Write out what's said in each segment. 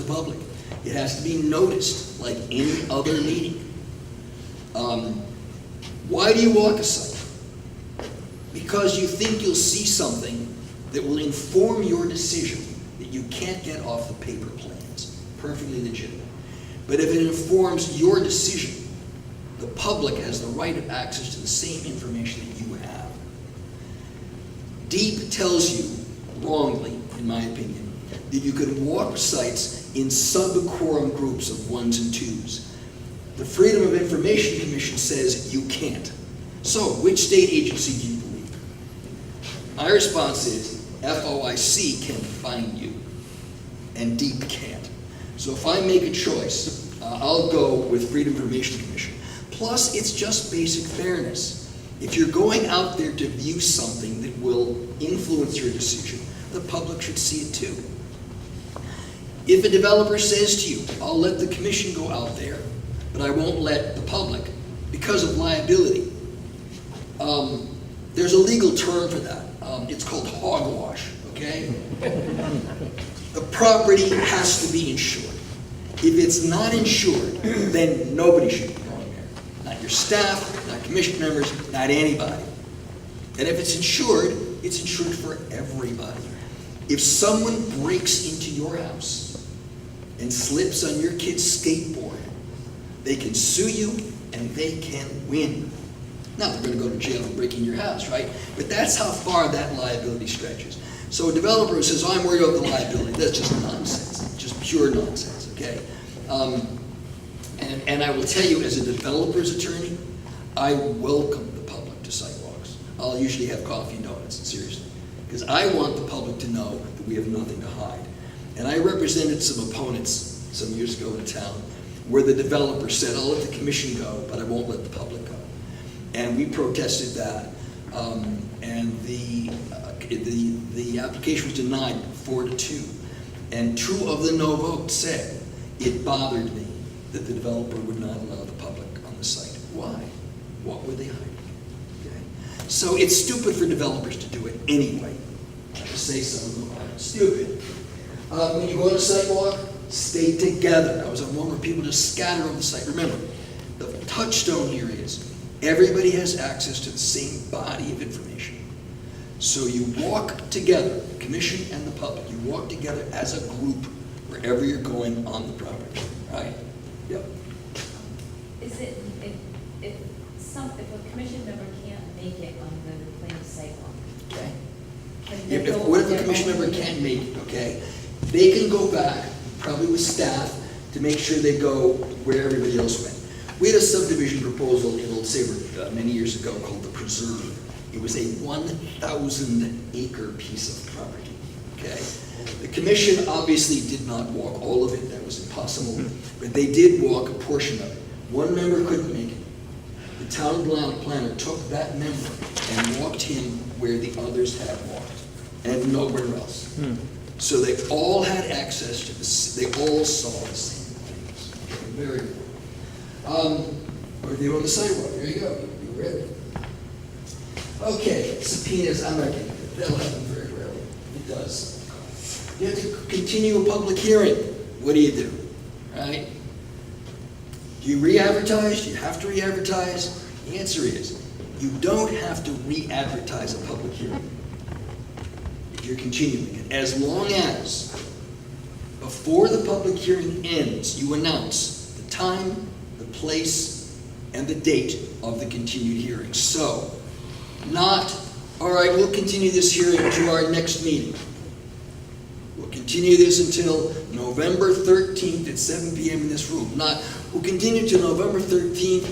the public. It has to be noticed like any other meeting. Why do you walk a site? Because you think you'll see something that will inform your decision that you can't get off the paper plans. Perfectly legitimate. But if it informs your decision, the public has the right of access to the same information that you have. Deep tells you, wrongly, in my opinion, that you can walk sites in sub-quorum groups of 1s and 2s. The Freedom of Information Commission says you can't. So, which state agency do you believe? My response is, FOIC can find you, and Deep can't. So if I make a choice, I'll go with Freedom of Information Commission. Plus, it's just basic fairness. If you're going out there to view something that will influence your decision, the public should see it too. If a developer says to you, I'll let the commission go out there, but I won't let the public because of liability, there's a legal term for that. It's called hogwash, okay? The property has to be insured. If it's not insured, then nobody should be going there. Not your staff, not commission members, not anybody. And if it's insured for everybody. If someone breaks into your house and slips on your kid's skateboard, they can sue you and they can win. Now they're going to go to jail for breaking your house, right? But that's how far that liability stretches. So a developer who says, oh, I'm worried about the liability, that's just nonsense, just pure nonsense, okay? And I will tell you, as a developer's attorney, I welcome the public to sidewalks. I'll usually have coffee and donuts, seriously. Because I want the public to know that we have nothing to hide. And I represented some opponents some years ago in town where the developer said, I'll let the commission go, but I won't let the public go. And we protested that. And the application was denied 4-2. And 2 of the no votes said, it bothered me that the developer would not allow the public on the site. Why? What were they hiding? Okay. So it's stupid for developers to do it anyway. I have to say some of them are stupid. When you go on a sidewalk, stay together. I was on one where people just scatter on the site. Remember, the touchstone here is everybody has access to the same body of information. So you walk together, the commission and the public, you walk together as a group wherever you're going on the property, right? Yep. Is it, if a commission member can't make it on the planned sidewalk? Okay. What if a commission member can't make it, okay? They can go back, probably with staff, to make sure they go where everybody else went. We had a subdivision proposal in Old Saybrook many years ago called the Preserve. It was a 1,000-acre piece of property, okay? The commission obviously did not walk all of it, that was impossible, but they did walk a portion of it. One member couldn't make it. The town planner took that member and walked him where the others had walked, and nowhere else. So they all had access to this, they all saw the same things. Very good. Or they were on the sidewalk, there you go, you read it. Okay, subpoenas, I'm not getting it. That'll happen very rarely. It does. You have to continue a public hearing. What do? Right? Do you re-advertise? Do you have to re-advertise? The answer is, you don't have to re-advertise a public hearing if you're continuing it. As long as, before the public hearing ends, you announce the time, the place, and the date of the continued hearing. So, not, all right, we'll continue this hearing to our next meeting. We'll continue this until November 13th at 7 p.m. in this room. Not, we'll continue to November 13th.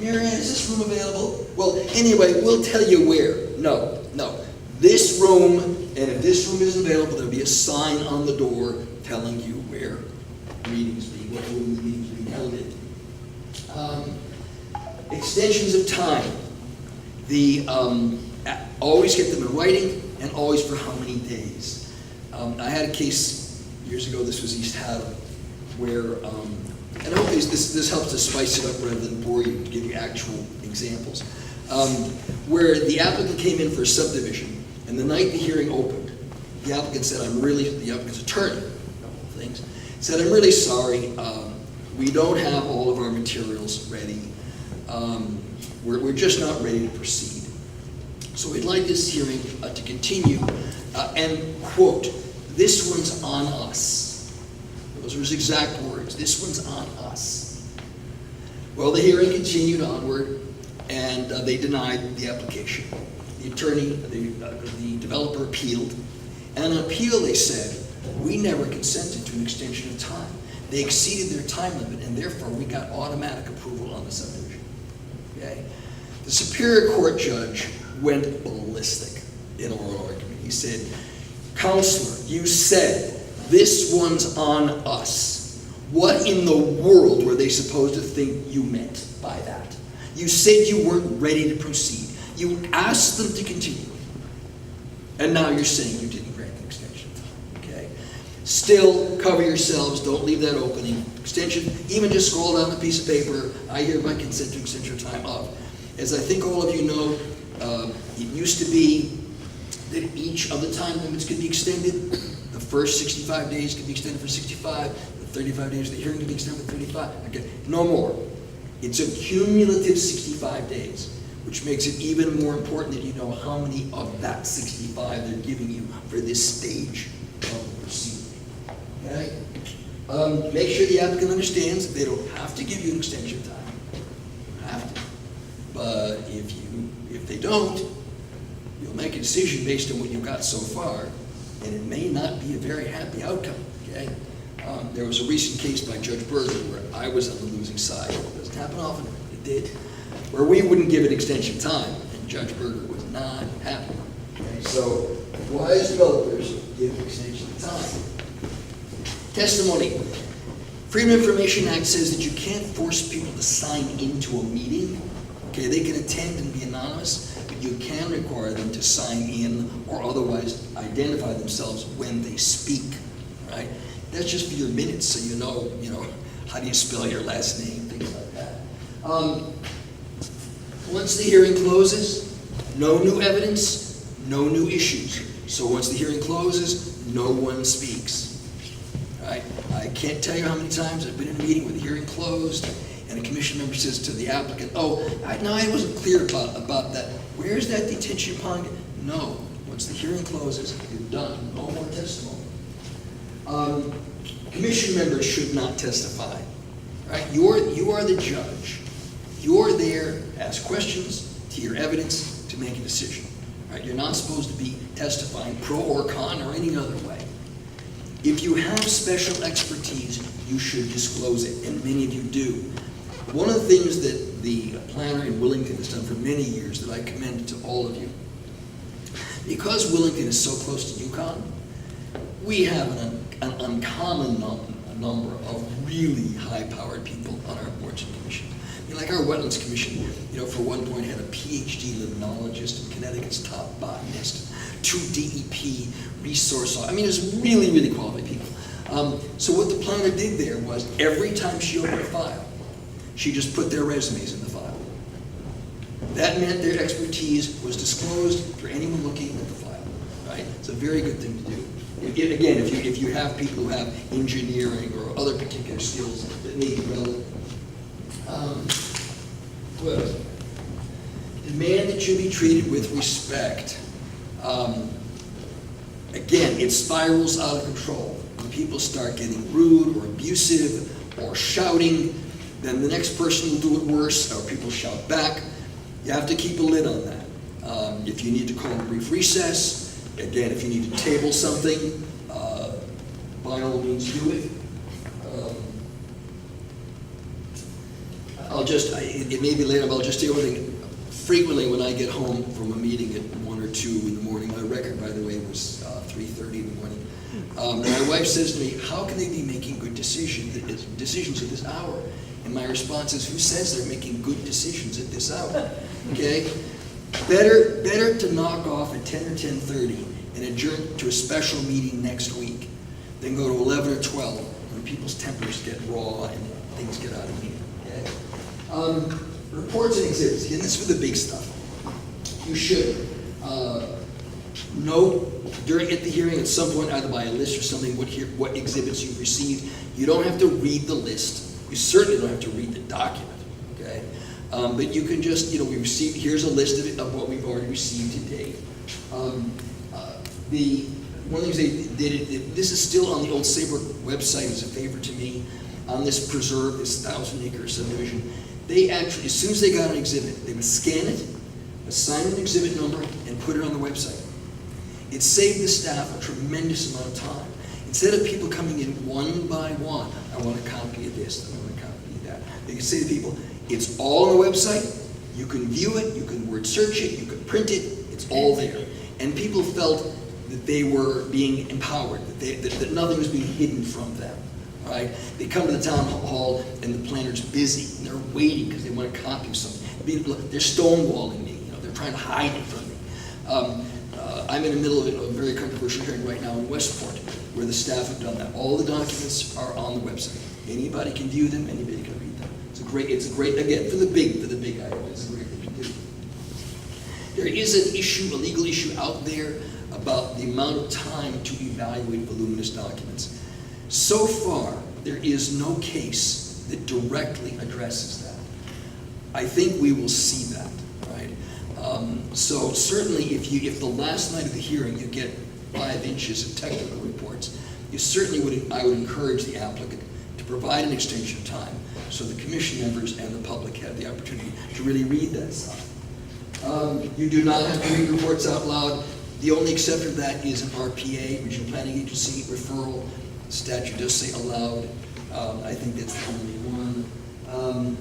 Marianne, is this room available? Well, anyway, we'll tell you where. No. This room, and if this room isn't available, there'll be a sign on the door telling you where what room the meeting's being held in. Extensions of time. Always get them in writing, and always for how many days. I had a case years ago, this was East Haddam, where, and hopefully this helps to spice it up rather than bore you, to give you actual examples, where the applicant came in for a subdivision, and the night the hearing opened, the applicant said, the applicant's attorney, a couple of things, said, I'm really sorry, we don't have all of our materials ready. We're just not ready to proceed. So we'd like this hearing to continue, and quote, this one's on us. Those were his exact words, this one's on us. Well, the hearing continued onward, and they denied the application. The attorney, the developer appealed, and on appeal they said, we never consented to an extension of time. They exceeded their time limit, and therefore we got automatic approval on the subdivision. Okay? The Superior Court judge went ballistic in oral argument. He said, Counselor, you said this one's on us. What in the world were they supposed to think you meant by that? You said you weren't ready to proceed. You asked them to continue. And now you're saying you didn't grant the extension. Okay? Still, cover yourselves. Don't leave that opening. Extension, even just scroll down a piece of paper. I hereby consent to extension of time of. As I think all of you know, it used to be that each of the time limits could be extended. The first 65 days could be extended for 65. The 35 days of the hearing could be extended for 35. Okay, no more. It's a cumulative 65 days, which makes it even more important that you know how many of that 65 they're giving you for this stage of the proceeding. Okay? Make sure the applicant understands that they don't have to give you an extension of time. You have to. But if they don't, you'll make a decision based on what you've got so far, and it may not be a very happy outcome. Okay? There was a recent case by Judge Berger where I was on the losing side. It doesn't happen often, but it did. Where we wouldn't give an extension of time, and Judge Berger was not happy. Okay? So, wise developers give extension of time. Testimony. Freedom of Information Act says that you can't force people to sign into a meeting. Okay, they can attend and be anonymous, but you can require them to sign in or otherwise identify themselves when they speak. Right? That's just for your minutes, so you know, how do you spell your last name, things like that. Once the hearing closes, no new evidence, no new issues. So once the hearing closes, no one speaks. Right? I can't tell you how many times I've been in a meeting with the hearing closed, and a commission member says to the applicant, I wasn't clear about that. Where's that detention pond? No. Once the hearing closes, you're done. No more testimony. Commission members should not testify. Right? You are the judge. You're there to ask questions, to hear evidence, to make a decision. Right? You're not supposed to be testifying pro or con or any other way. If you have special expertise, you should disclose it, and many of you do. One of the things that the planner in Willington has done for many years that I commend to all of you, because Willington is so close to Yukon, we have an uncommon number of really high-powered people on our boards and commissions. Like our Wetlands Commission, for one point had a PhD limnologist and Connecticut's top botanist, 2 DEP resource officers. There's really, really quality people. So what the planner did there was every time she opened a file, she just put their resumes in the file. That meant their expertise was disclosed for anyone looking at the file. Right? It's a very good thing to do. Again, if you have people who have engineering or other particular skills that may be relevant. Well, demand that you be treated with respect. Again, it spirals out of control. When people start getting rude or abusive or shouting, then the next person will do it worse, or people shout back. You have to keep a lid on that. If you need to call a brief recess, again, if you need to table something, by all means do it. It may be late, but I'll just say one thing. Frequently when I get home from a meeting at 1 or 2 in the morning, my record, by the way, was 3:30 in the morning. My wife says to me, how can they be making good decisions at this hour? And my response is, who says they're making good decisions at this hour? Okay? Better to knock off at 10 or 10:30 and adjourn to a special meeting next week than go to 11 or 12 when people's tempers get raw and things get out of hand. Okay? Reports and exhibits. Again, this is for the big stuff. You should. note at the hearing at some point, either by a list or something, what exhibits you've received. You don't have to read the list. You certainly don't have to read the document, okay? But you can just, we received, here's a list of what we've already received to date. One of the things they did, this is still on the old Saybrook website as a favor to me, on this preserve, this 1,000-acre subdivision. They actually, as soon as they got an exhibit, they would scan it, assign an exhibit number, and put it on the website. It saved the staff a tremendous amount of time. Instead of people coming in one by one, I want a copy of this, I want a copy of that. They can say to people, it's all on the website, you can view it, you can word search it, you can print it, it's all there. And people felt that they were being empowered, that nothing was being hidden from them, right? They come to the town hall and the planner's busy, and they're waiting because they want a copy of something. They're stonewalling me, they're trying to hide it from me. I'm in the middle of a very controversial hearing right now in Westport, where the staff have done that. All the documents are on the website. Anybody can view them, anybody can read them. It's a great, again, for the big item, it's a great thing to do. There is an issue, a legal issue out there about the amount of time to evaluate voluminous documents. So far, there is no case that directly addresses that. I think we will see that, right? So certainly, if the last night of the hearing you get 5 inches of technical reports, I would encourage the applicant to provide an extension of time so the commission members and the public have the opportunity to really read that stuff. You do not have to read reports out loud. The only exception to that is an RPA, Regional Planning Agency referral. The statute does say allowed. I think that's the only one.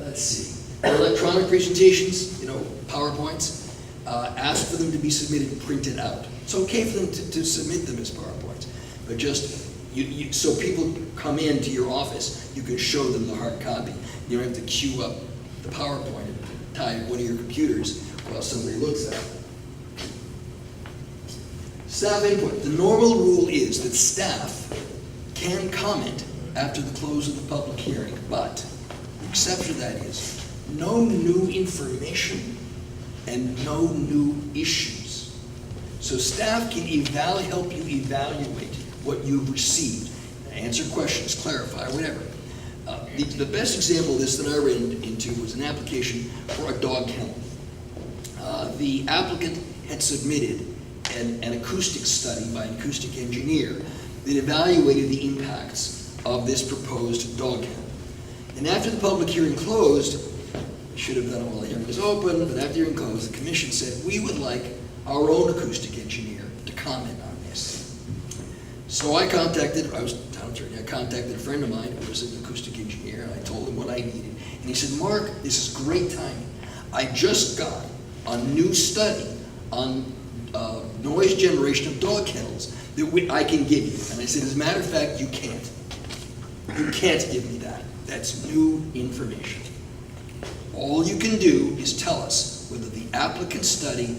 Let's see. Electronic presentations, PowerPoints, ask for them to be submitted and printed out. It's okay for them to submit them as PowerPoints, but just so people come into your office, you can show them the hard copy. You don't have to queue up the PowerPoint and tie one of your computers while somebody looks at it. Staff input. The normal rule is that staff can comment after the close of the public hearing, but the exception to that is no new information and no new issues. So staff can help you evaluate what you've received, answer questions, clarify, whatever. The best example of this that I ran into was an application for a dog kennel. The applicant had submitted an acoustic study by an acoustic engineer that evaluated the impacts of this proposed dog kennel. And after the public hearing closed, we should have done it while the hearing was open, but after the hearing closed, the commission said, we would like our own acoustic engineer to comment on this. So I contacted a friend of mine who was an acoustic engineer, and I told him what I needed. And he said, Mark, this is great timing. I just got a new study on noise generation of dog kennels that I can give you. And I said, as a matter of fact, you can't. You can't give me that. That's new information. All you can do is tell us whether the applicant's study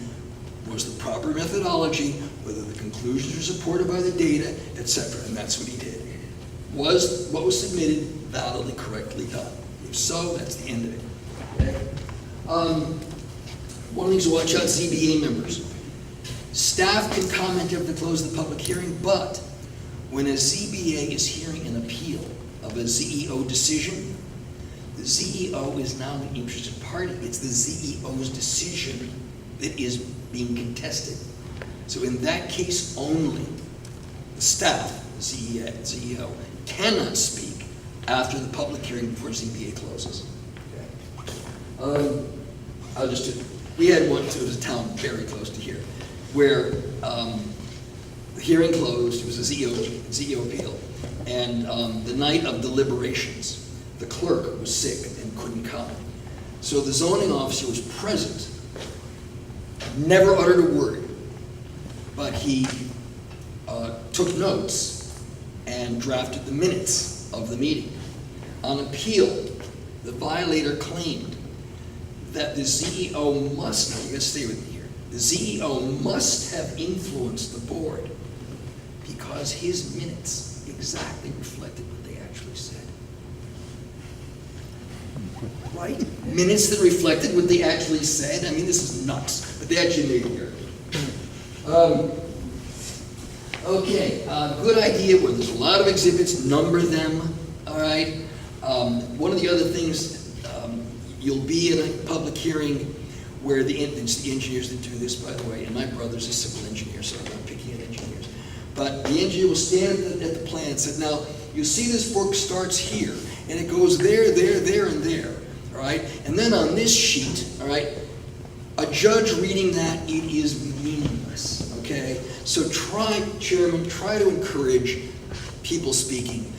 was the proper methodology, whether the conclusions are supported by the data, etc. And that's what he did. Was what was submitted validly, correctly done? If so, that's the end of it. Okay? One of the things to watch out, ZBA members. Staff can comment after the close of the public hearing, but when a ZBA is hearing an appeal of a ZEO decision, the ZEO is now the interested party. It's the ZEO's decision that is being contested. So in that case only, the staff, the ZEO, cannot speak after the public hearing before ZBA closes. Okay. We had one, so it was a town very close to here, where the hearing closed. It was a ZEO appeal, and the night of deliberations, the clerk was sick and couldn't come. So the zoning officer was present, never uttered a word, but he took notes and drafted the minutes of the meeting. On appeal, the violator claimed that the ZEO must, now you gotta stay with me here, the ZEO must have influenced the board because his minutes exactly reflected what they actually said. Right? Minutes that reflected what they actually said? I mean, this is nuts, but they actually made it here. Okay, good idea, where there's a lot of exhibits, number them, all right? One of the other things, you'll be in a public hearing where it's the engineers that do this, by the way, and my brother's a civil engineer, so I'm not picking at engineers. But the engineer will stand at the plan and say, now, you see this brook starts here, and it goes there, and there, all right? And then on this sheet, all right, a judge reading that, it is meaningless, okay? So Chairman, try to encourage people speaking.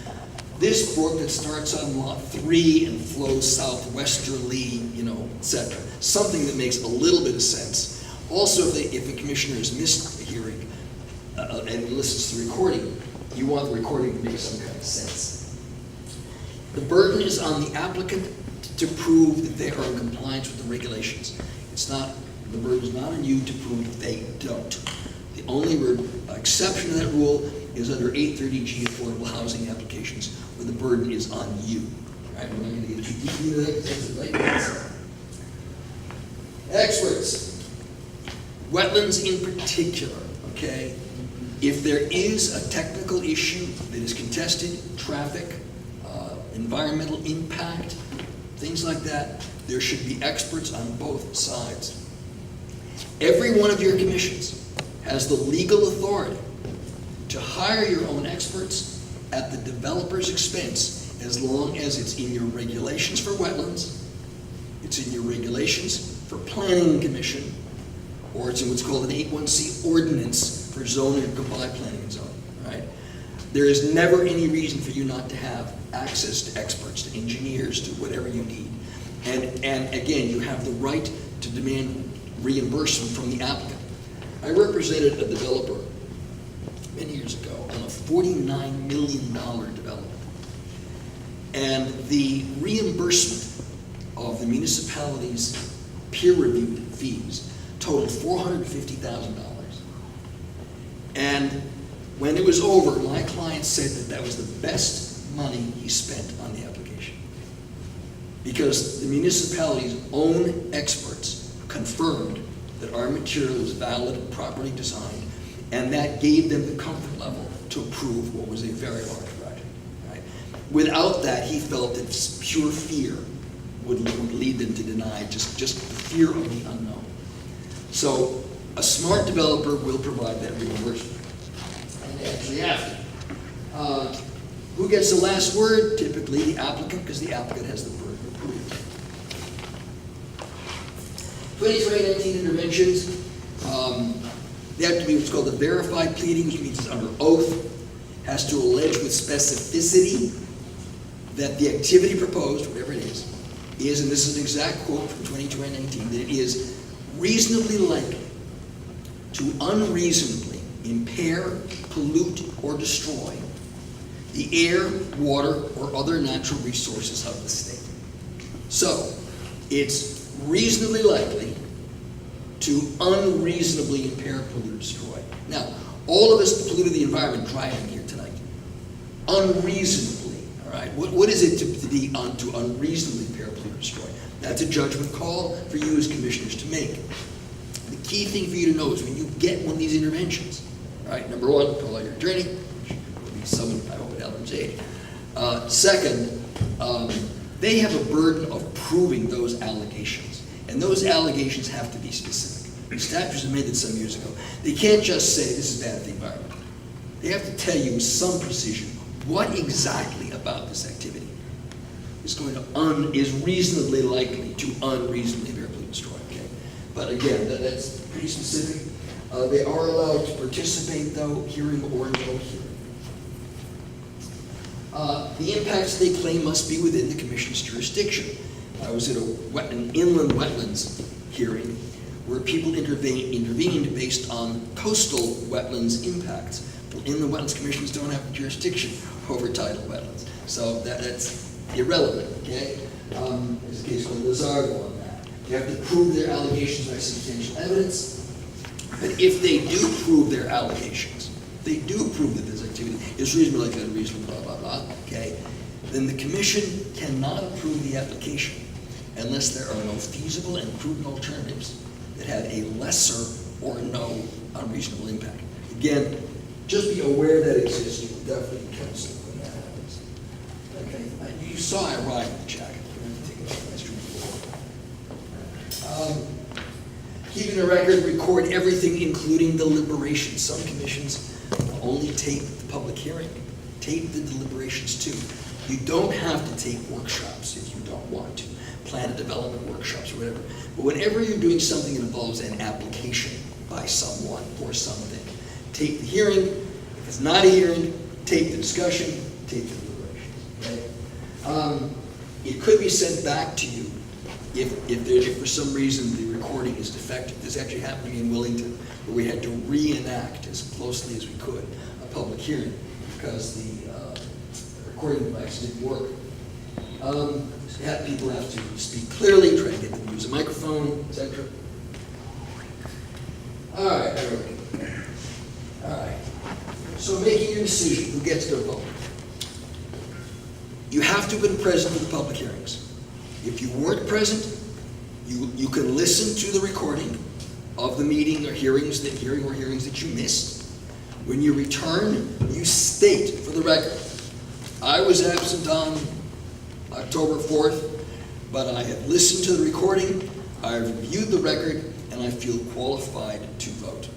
This brook that starts on lot 3 and flows southwesterly, etc. Something that makes a little bit of sense. Also, if a commissioner has missed a hearing and listens to the recording, you want the recording to make some kind of sense. The burden is on the applicant to prove that they are in compliance with the regulations. The burden is not on you to prove that they don't. The only exception to that rule is under 830G affordable housing applications, where the burden is on you. All right, we're not going to get too deep into that because that's the right. Experts, wetlands in particular, okay? If there is a technical issue that is contested, traffic, environmental impact, things like that, there should be experts on both sides. Every one of your commissions has the legal authority to hire your own experts at the developer's expense, as long as it's in your regulations for wetlands, it's in your regulations for planning commission, or it's in what's called an 81C ordinance for zoning and combined planning and zoning, right? There is never any reason for you not to have access to experts, to engineers, to whatever you need. And again, you have the right to demand reimbursement from the applicant. I represented a developer many years ago on a $49 million development. And the reimbursement of the municipality's peer-reviewed fees totaled $450,000. And when it was over, my client said that that was the best money he spent on the application. Because the municipality's own experts confirmed that our material was valid and properly designed, and that gave them the comfort level to approve what was a very large project. Right? Without that, he felt that pure fear would lead them to deny, just the fear of the unknown. So a smart developer will provide that reimbursement. And they actually have to. Who gets the last word? Typically the applicant, because the applicant has the burden of proof. 2019 interventions, they have to be what's called a verified pleading, which means it's under oath, has to allege with specificity that the activity proposed, whatever it is, and this is an exact quote from 2019, that it is reasonably likely to unreasonably impair, pollute, or destroy the air, water, or other natural resources of the state. So, it's reasonably likely to unreasonably impair, pollute, or destroy. Now, all of us polluted the environment driving here tonight. Unreasonably, all right? What is it to unreasonably impair, pollute, or destroy? That's a judgment call for you as commissioners to make. The key thing for you to know is when you get one of these interventions, all right, number one, call out your attorney, which will be someone, I hope, at Ellen's age. Second, they have a burden of proving those allegations. And those allegations have to be specific. The statute was amended some years ago. They can't just say this is bad for the environment. They have to tell you with some precision what exactly about this activity is reasonably likely to unreasonably impair, pollute, destroy. Okay, but again, that's pretty specific. They are allowed to participate, though, hearing or no hearing. The impacts they claim must be within the commission's jurisdiction. I was at an inland wetlands hearing where people intervened based on coastal wetlands impacts. Well, inland wetlands commissions don't have jurisdiction over tidal wetlands, so that's irrelevant, okay? There's a case called Lizardo on that. You have to prove their allegations by substantial evidence, but if they do prove their allegations, they do prove that this activity is reasonably likely, unreasonable, blah, blah, blah, okay? Then the commission cannot approve the application unless there are no feasible and prudent alternatives that have a lesser or no unreasonable impact. Again, just be aware that exists, you will definitely be counseled when that happens. Okay, you saw I arrived with the jacket. I'm going to take it off my street floor. Keeping a record, record everything, including deliberations. Some commissions only tape the public hearing, tape the deliberations too. You don't have to tape workshops if you don't want to, plan development workshops or whatever. But whenever you're doing something that involves an application by someone or something, tape the hearing. If it's not a hearing, tape the discussion, tape the deliberations. Right? It could be sent back to you if for some reason the recording is defective. This actually happened to me in Wellington, where we had to reenact as closely as we could a public hearing because the recording device didn't work. People have to speak clearly, try to get them to use a microphone, etc. All right, there we go. All right. So making your decision, who gets to vote? You have to have been present for the public hearings. If you weren't present, you can listen to the recording of the meeting or hearings that you missed. When you return, you state for the record, I was absent on October 4th, but I have listened to the recording, I have reviewed the record, and I feel qualified to vote.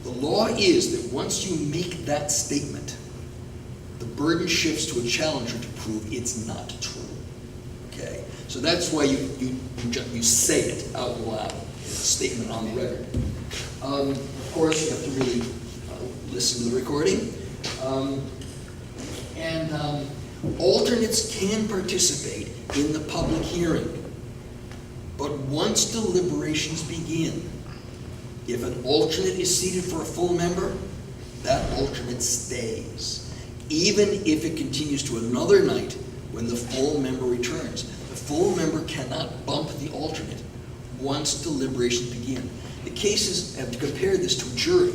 The law is that once you make that statement, the burden shifts to a challenger to prove it's not true. Okay? So that's why you say it out loud, it's a statement on the record. Of course, you have to really listen to the recording. Alternates can participate in the public hearing, but once deliberations begin, if an alternate is seated for a full member, that alternate stays, even if it continues to another night when the full member returns. The full member cannot bump the alternate once deliberations begin. The cases have to compare this to a jury.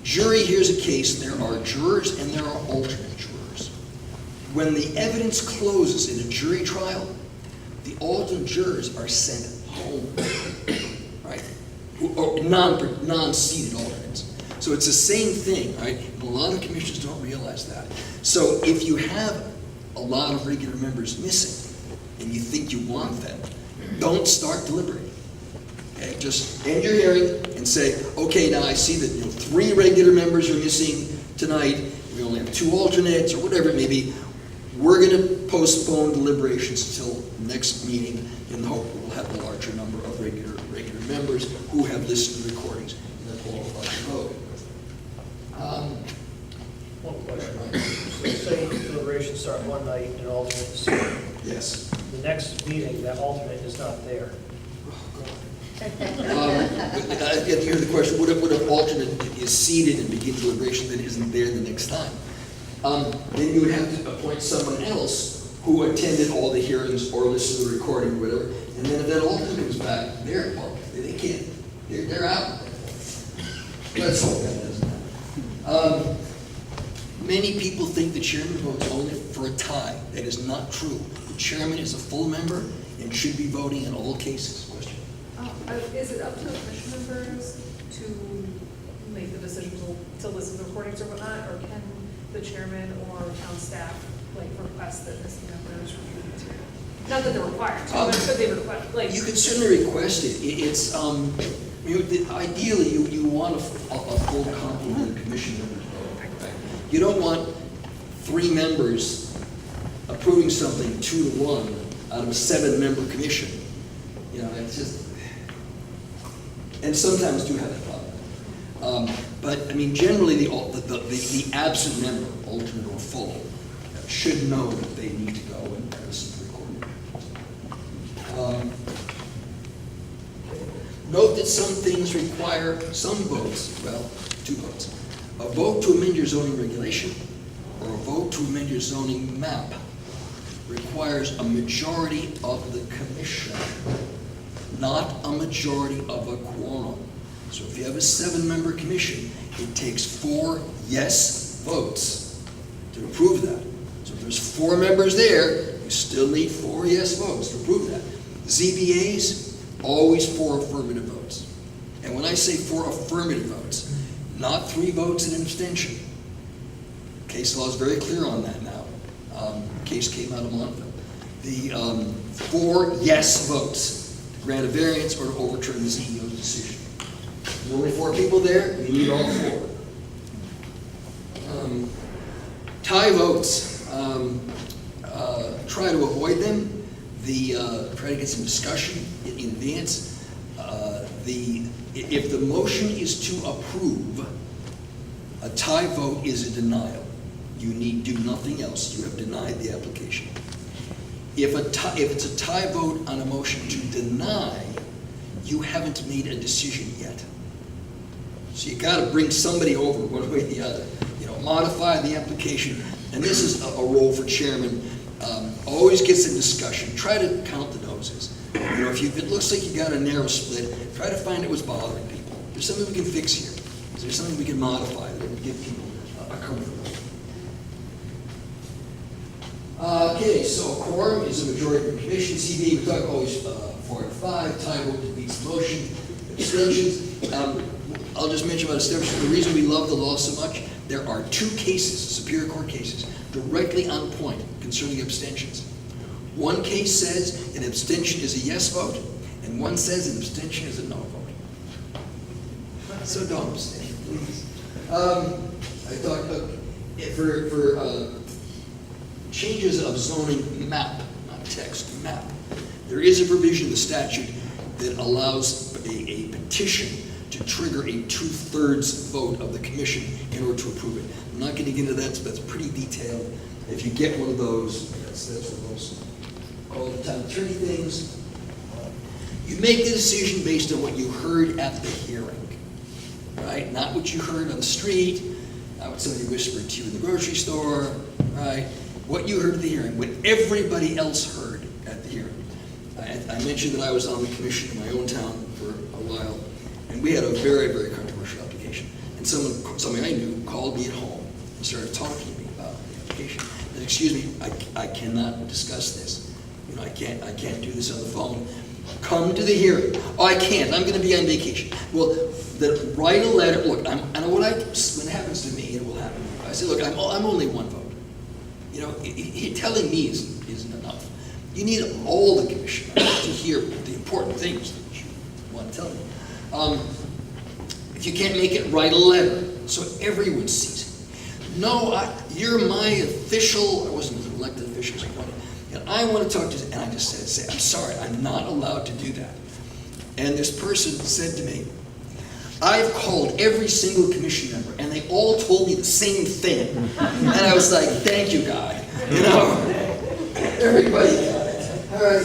Jury hears a case, there are jurors and there are alternate jurors. When the evidence closes in a jury trial, the alternate jurors are sent home, right? Or non-seated alternates. So it's the same thing, right? And a lot of commissions don't realize that. So if you have a lot of regular members missing and you think you want them, don't start deliberating. Okay, just end your hearing and say, okay, now I see that 3 regular members are missing tonight. We only have 2 alternates or whatever it may be. We're going to postpone deliberations until next meeting in the hope we'll have a larger number of regular members who have listened to recordings and are qualified to vote. One question. So say deliberations start one night and an alternate is seated. Yes. The next meeting, that alternate is not there. I get to hear the question, what if an alternate is seated and begins deliberation that isn't there the next time? Then you would have to appoint someone else who attended all the hearings or listened to the recording or whatever, and then if that alternate comes back, they can't, they're out. Let's hope that doesn't happen. Many people think the chairman votes only for a tie. That is not true. The chairman is a full member and should be voting in all cases. Question? Is it up to the commission members to make the decisions to listen to recordings or whatnot, or can the chairman or town staff request that missing members review the material? Not that they're required to, but could they request? You can certainly request it. It's ideally you want a full complement of commission members vote. Right? You don't want 3 members approving something 2-1 out of a 7-member commission. It's just, and sometimes do have that problem. But generally the absent member, alternate or full, should know that they need to go and listen to the recording. Note that some things require some votes, 2 votes. A vote to amend your zoning regulation or a vote to amend your zoning map requires a majority of the commission, not a majority of a quorum. So if you have a 7-member commission, it takes 4 yes votes to approve that. So if there's 4 members there, you still need 4 yes votes to approve that. ZBAs, always 4 affirmative votes. And when I say 4 affirmative votes, not 3 votes and an abstention. Case law is very clear on that now. Case came out of Montville. The 4 yes votes to grant a variance or to overturn the CEO's decision. There's only 4 people there, we need all 4. Tie votes, try to avoid them. Try to get some discussion in advance. If the motion is to approve, a tie vote is a denial. You need do nothing else. You have denied the application. If it's a tie vote on a motion to deny, you haven't made a decision yet. So you got to bring somebody over one way or the other. Modify the application. And this is a role for chairman. Always gets in discussion. Try to count the noses. If it looks like you got a narrow split, try to find out what's bothering people. There's something we can fix here. There's something we can modify that will give people a comfort. Okay, so a quorum is a majority of the commission. CBA, we talk always 4 out of 5. Tie vote defeats the motion. Abstentions. I'll just mention about abstentions. The reason we love the law so much, there are 2 cases, Superior Court cases, directly on point concerning abstentions. One case says an abstention is a yes vote, and one says an abstention is a no vote. So don't abstain, please. I thought for changes of zoning map, not text, map, there is a provision in the statute that allows a petition to trigger a 2/3 vote of the commission in order to approve it. I'm not going to get into that, so that's pretty detailed. If you get one of those, that's one of those all the time attorney things. You make the decision based on what you heard at the hearing, right? Not what you heard on the street, not what somebody whispered to you in the grocery store, right? What you heard at the hearing, what everybody else heard at the hearing. I mentioned that I was on the commission in my own town for a while, and we had a very, very controversial application. And somebody I knew called me at home and started talking to me about the application. And, excuse me, I cannot discuss this. I can't do this on the phone. Come to the hearing. Oh, I can't. I'm going to be on vacation. Well, write a letter. Look, when it happens to me, it will happen. I say, look, I'm only 1 vote. Telling me isn't enough. You need all the commissioners to hear the important things that you want to tell me. If you can't make it, write a letter so everyone sees it. No, you're my official. I wasn't an elected official. And I want to talk to you. And I just said, I'm sorry, I'm not allowed to do that. And this person said to me, I've called every single commission member, and they all told me the same thing. And I was like, thank you, God. Everybody got it. All right.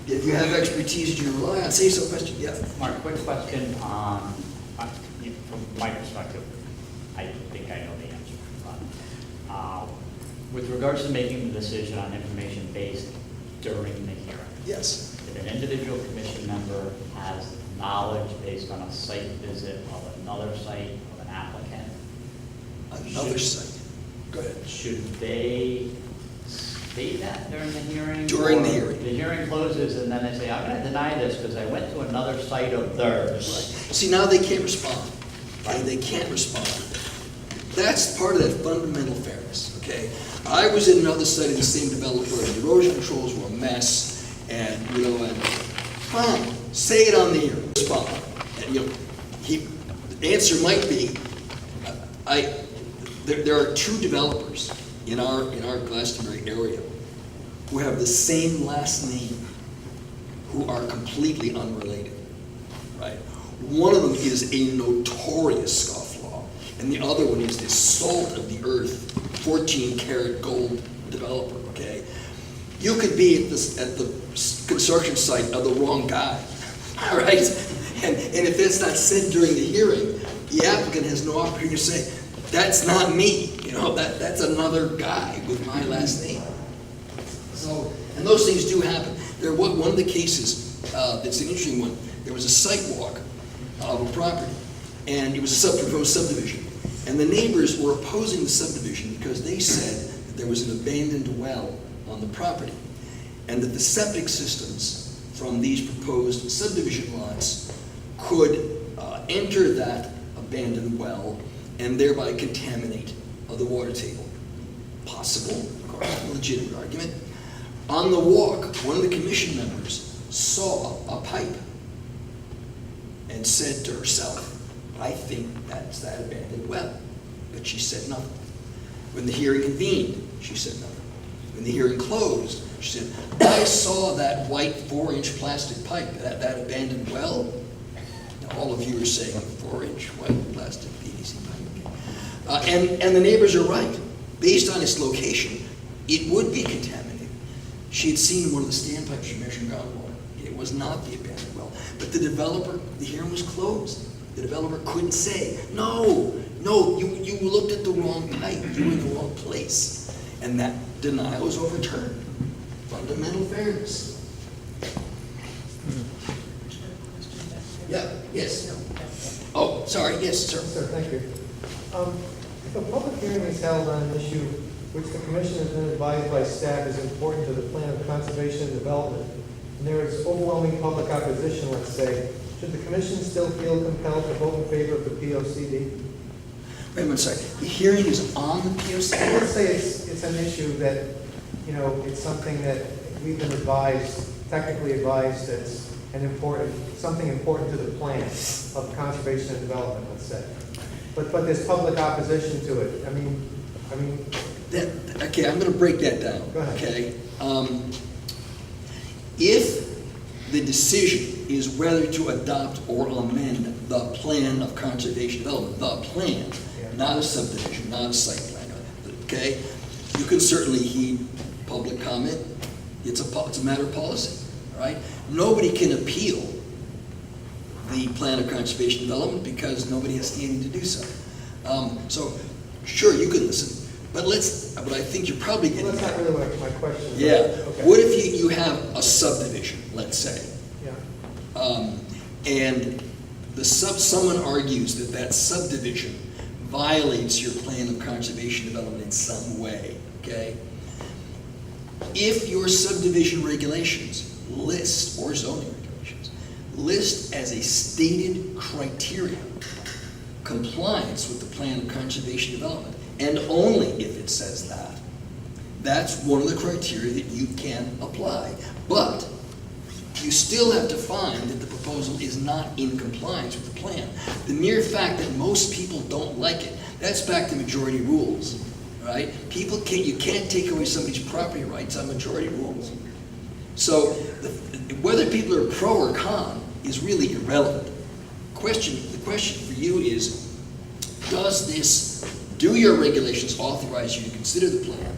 If you have expertise you rely on, say so. Question, yeah. Mark, quick question. From my perspective, I think I know the answer. But, with regards to making the decision on information based during the hearing, Yes. if an individual commission member has knowledge based on a site visit of another site of an applicant, Another site. Go ahead. should they state that during the hearing? During the Or hearing. The hearing closes and then they say, I'm going to deny this because I went to another site of theirs. See, now they can't respond. Okay? They can't respond. That's part of that fundamental fairness. Okay. I was in another site of the same developer, and the erosion controls were a mess, and fine, say it on the hearing. Respond. And the answer might be, there are 2 developers in our Glastonbury area who have the same last name, who are completely unrelated, right? One of them is a notorious scofflaw, and the other one is this salt of the earth, 14-karat gold developer, okay? You could be at the construction site of the wrong guy, all right? And if it's not said during the hearing, the applicant has no opportunity to say, that's not me, that's another guy with my last name. So, and those things do happen. One of the cases, that's an interesting one, there was a site walk of a property, and it was a proposed subdivision. And the neighbors were opposing the subdivision because they said that there was an abandoned well on the property, and that the septic systems from these proposed subdivision lots could enter that abandoned well and thereby contaminate the water table. Possible, of course, a legitimate argument. On the walk, one of the commission members saw a pipe and said to herself, I think that's that abandoned well. But she said nothing. When the hearing convened, she said nothing. When the hearing closed, she said, I saw that white 4-inch plastic pipe, that abandoned well. Now, all of you are saying 4-inch white plastic PVC pipe. And the neighbors are right. Based on its location, it would be contaminated. She had seen one of the standpipes from measuring groundwater. It was not the abandoned well. But the developer, the hearing was closed. The developer couldn't say, no, you looked at the wrong pipe, you were in the wrong place. And that denial was overturned. Fundamental fairness. Yeah, yes. Oh, sorry, yes, sir. Sir, thank you. If a public hearing is held on an issue which the commission has been advised by staff is important to the plan of conservation and development, and there is overwhelming public opposition, let's say, should the commission still feel compelled to vote in favor of the POCD? Wait a minute, sorry. The hearing is on the POC? Let's say it's an issue that, it's something that we've been advised, technically advised, that's something important to the plan of conservation and development, let's say. But there's public opposition to it. I mean. Okay, I'm going to break that down. Go ahead. Okay. If the decision is whether to adopt or amend the plan of conservation development, the plan, not a subdivision, not a site plan, okay? You can certainly heed public comment. It's a matter of policy, all right? Nobody can appeal the plan of conservation development because nobody has standing to do so. So, sure, you can listen, but I think you're probably getting. Well, that's not really my question. Yeah. Okay. What if you have a subdivision, let's say, Yeah. and someone argues that subdivision violates your plan of conservation development in some way, okay? If your subdivision regulations list, or zoning regulations, list as a stated criteria compliance with the plan of conservation development, and only if it says that, that's one of the criteria that you can apply. But you still have to find that the proposal is not in compliance with the plan. The mere fact that most people don't like it, that's back to majority rules, right? You can't take away somebody's property rights on majority rules. So whether people are pro or con is really irrelevant. The question for you is, do your regulations authorize you to consider the plan?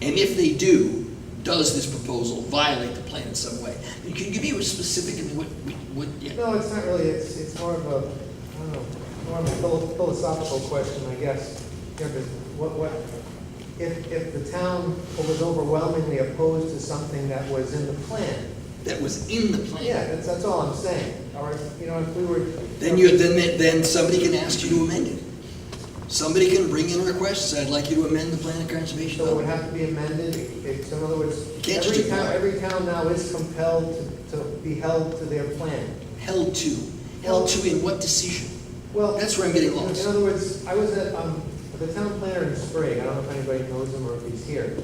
And if they do, does this proposal violate the plan in some way? And can you be specific in what yeah. No, it's not really. It's more of a, I don't know, more of a philosophical question, I guess. Because if the town was overwhelmingly opposed to something that was in the plan? That was in the plan? Yeah, that's all I'm saying. Or if we were. Then somebody can ask you to amend it. Somebody can bring in a request and say, I'd like you to amend the plan of conservation. So it would have to be amended. So in other words, can't just ignore it. every town now is compelled to be held to their plan. Held to in what decision? Well, that's where I'm getting lost. In other words, I was at the town planner in Sprague. I don't know if anybody knows him or if he's here.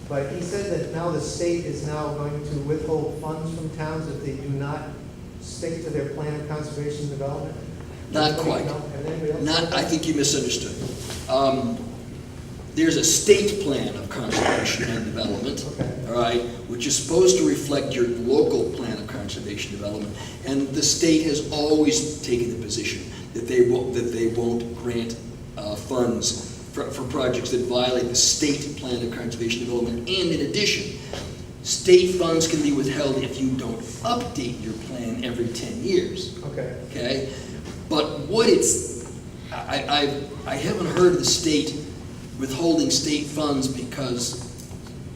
But he said that now the state is now going to withhold funds from towns if they do not stick to their plan of conservation and development. Not quite. I think you misunderstood. There's a state plan of conservation and development, okay. All right, which is supposed to reflect your local plan of conservation and development. And the state has always taken the position that they won't grant funds for projects that violate the state plan of conservation and development. And in addition, state funds can be withheld if you don't update your plan every 10 years. Okay. Okay? But I haven't heard of the state withholding state funds because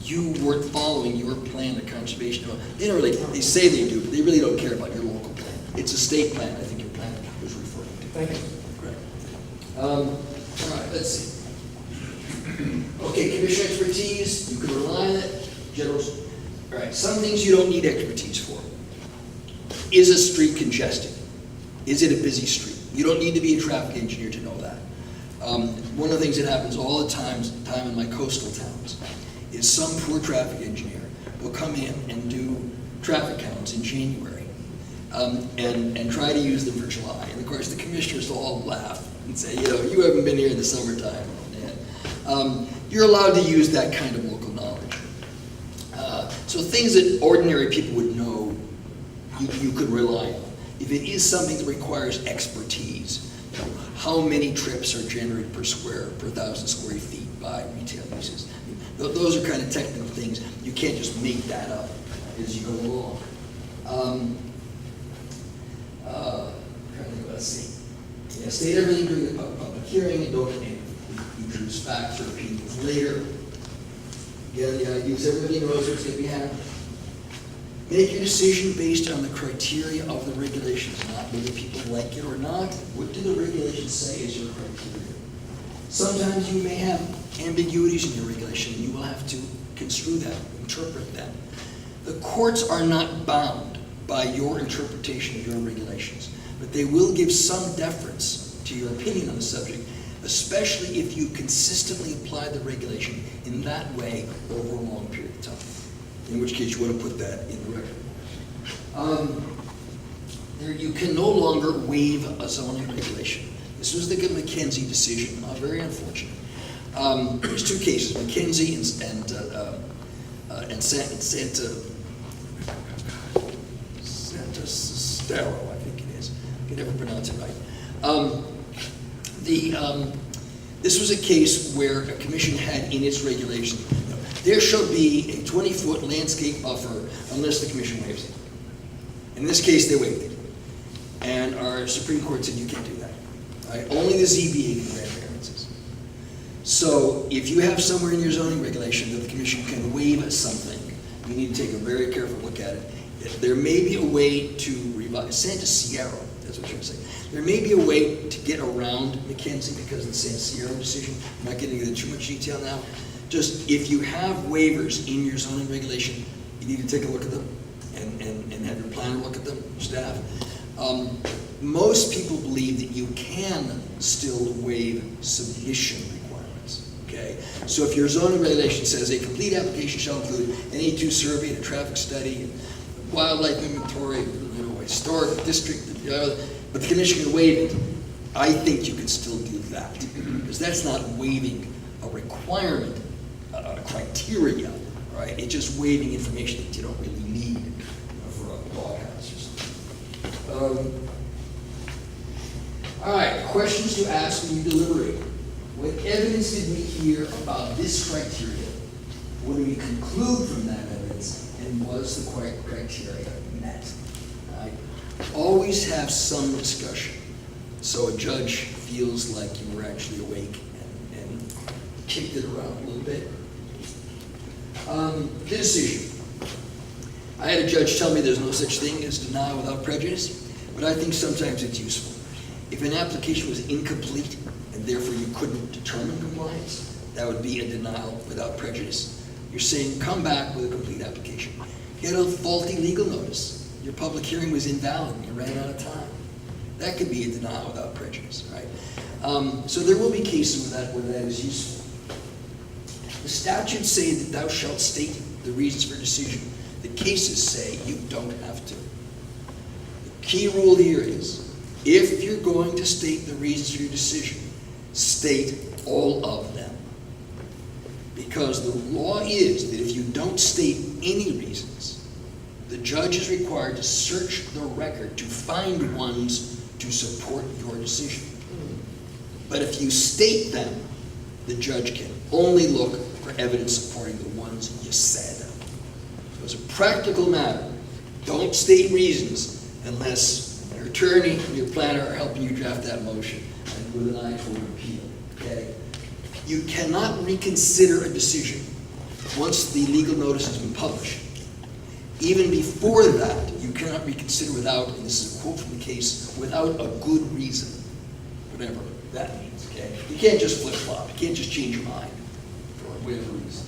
you weren't following your plan of conservation. They say they do, but they really don't care about your local plan. It's a state plan, I think your plan was referring to. Thank you. Great. All right, let's see. Okay, commission expertise, you can rely on it. All right, some things you don't need expertise for. Is a street congested? Is it a busy street? You don't need to be a traffic engineer to know that. One of the things that happens all the time in my coastal towns is some poor traffic engineer will come in and do traffic counts in January and try to use them for July. And of course, the commissioners will all laugh and say, you haven't been here in the summertime. You're allowed to use that kind of local knowledge. So things that ordinary people would know, you could rely on. If it is something that requires expertise, how many trips are generated per 1,000 square feet by retail uses? Those are kind of technical things. You can't just make that up as you go along. Let's see. Yeah, state everything during the public hearing and don't introduce facts or opinions later. Again, use everything knows what's going to be happening. Make your decision based on the criteria of the regulations, not whether people like it or not. What do the regulations say is your criteria? Sometimes you may have ambiguities in your regulation, and you will have to construe that, interpret that. The courts are not bound by your interpretation of your regulations, but they will give some deference to your opinion on the subject, especially if you consistently apply the regulation in that way over a long period of time. In which case you want to put that in the record. You can no longer waive a zoning regulation. This was the McKenzie decision, very unfortunate. There's two cases, McKenzie and Santa Staro, I think it is. I can never pronounce it right. This was a case where a commission had in its regulation, there shall be a 20-foot landscape buffer unless the commission waives it. In this case, they waived it. And our Supreme Court said you can't do that. Right? Only the ZBA can grant variances. So if you have somewhere in your zoning regulation that the commission can waive something, you need to take a very careful look at it. There may be a way to revise, Santa Sierra, that's what you're saying. There may be a way to get around McKenzie because of the Santa Sierra decision. I'm not getting into too much detail now. Just if you have waivers in your zoning regulation, you need to take a look at them and have your planner look at them, staff. Most people believe that you can still waive submission requirements, okay? So if your zoning regulation says a complete application shall include an A2 survey, and a traffic study, wildlife inventory, historic district, but the commission can waive it, I think you can still do that because that's not waiving a requirement, a criteria, right? It's just waiving information that you don't really need for a doghouse or something. All right, questions to ask when you deliberate. What evidence did we hear about this criteria? What do we conclude from that evidence? And was the criteria met? Right? Always have some discussion so a judge feels like you were actually awake and kicked it around a little bit. The decision. I had a judge tell me there's no such thing as denial without prejudice, but I think sometimes it's useful. If an application was incomplete and therefore you couldn't determine compliance, that would be a denial without prejudice. You're saying come back with a complete application. You had a faulty legal notice. Your public hearing was invalid and you ran out of time. That could be a denial without prejudice, right? So there will be cases where that is useful. The statutes say that thou shalt state the reasons for decision. The cases say you don't have to. The key rule here is, if you're going to state the reasons for your decision, state all of them. Because the law is that if you don't state any reasons, the judge is required to search the record to find ones to support your decision. But if you state them, the judge can only look for evidence supporting the ones you said. So as a practical matter, don't state reasons unless your attorney and your planner are helping you draft that motion and with an eye toward appeal, okay? You cannot reconsider a decision once the legal notice has been published. Even before that, you cannot reconsider without, and this is a quote from the case, without a good reason, whatever that means, okay? You can't just flip-flop. You can't just change your mind for whatever reason.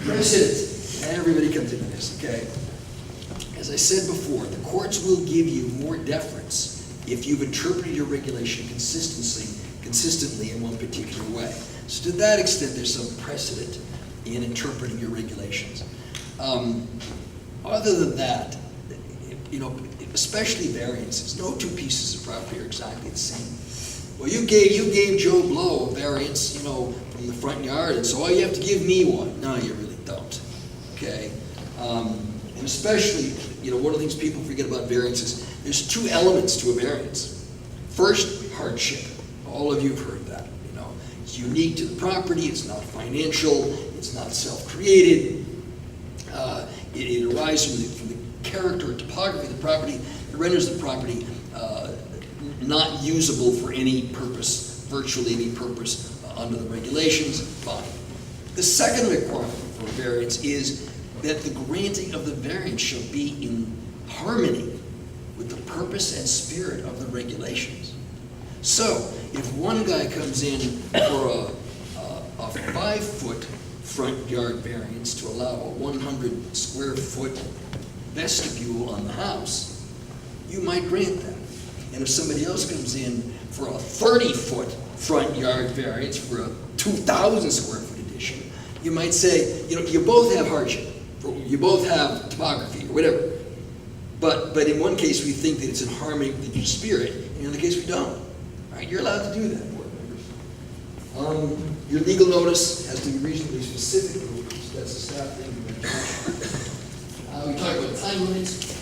Precedent, and everybody comes into this, okay? As I said before, the courts will give you more deference if you've interpreted your regulation consistently in one particular way. So to that extent, there's some precedent in interpreting your regulations. Other than that, you know, especially variances, no two pieces of property are exactly the same. Well, you gave Joe Blow a variance, you know, from the front yard, and so all you have to give me one. No, you really don't. Okay, and especially, you know, one of the things people forget about variances, there's two elements to a variance. First, hardship. All of you have heard that. You know, it's unique to the property. It's not financial. It's not self-created. It arises from the character or topography of the property. It renders the property not usable for any purpose, virtually any purpose under the regulations. Fine. The second requirement for a variance is that the granting of the variance shall be in harmony with the purpose and spirit of the regulations. So, if one guy comes in for a 5-foot front yard variance to allow a 100 square foot vestibule on the house, you might grant that. And if somebody else comes in for a 30-foot front yard variance for a 2,000 square foot addition, you might say, you know, you both have hardship, you both have topography or whatever. But in one case we think that it's in harmony with your spirit, and in the other case we don't. All right, you're allowed to do that, board members. Your legal notice has to be reasonably specific. That's a staff thing. We talked about time limits.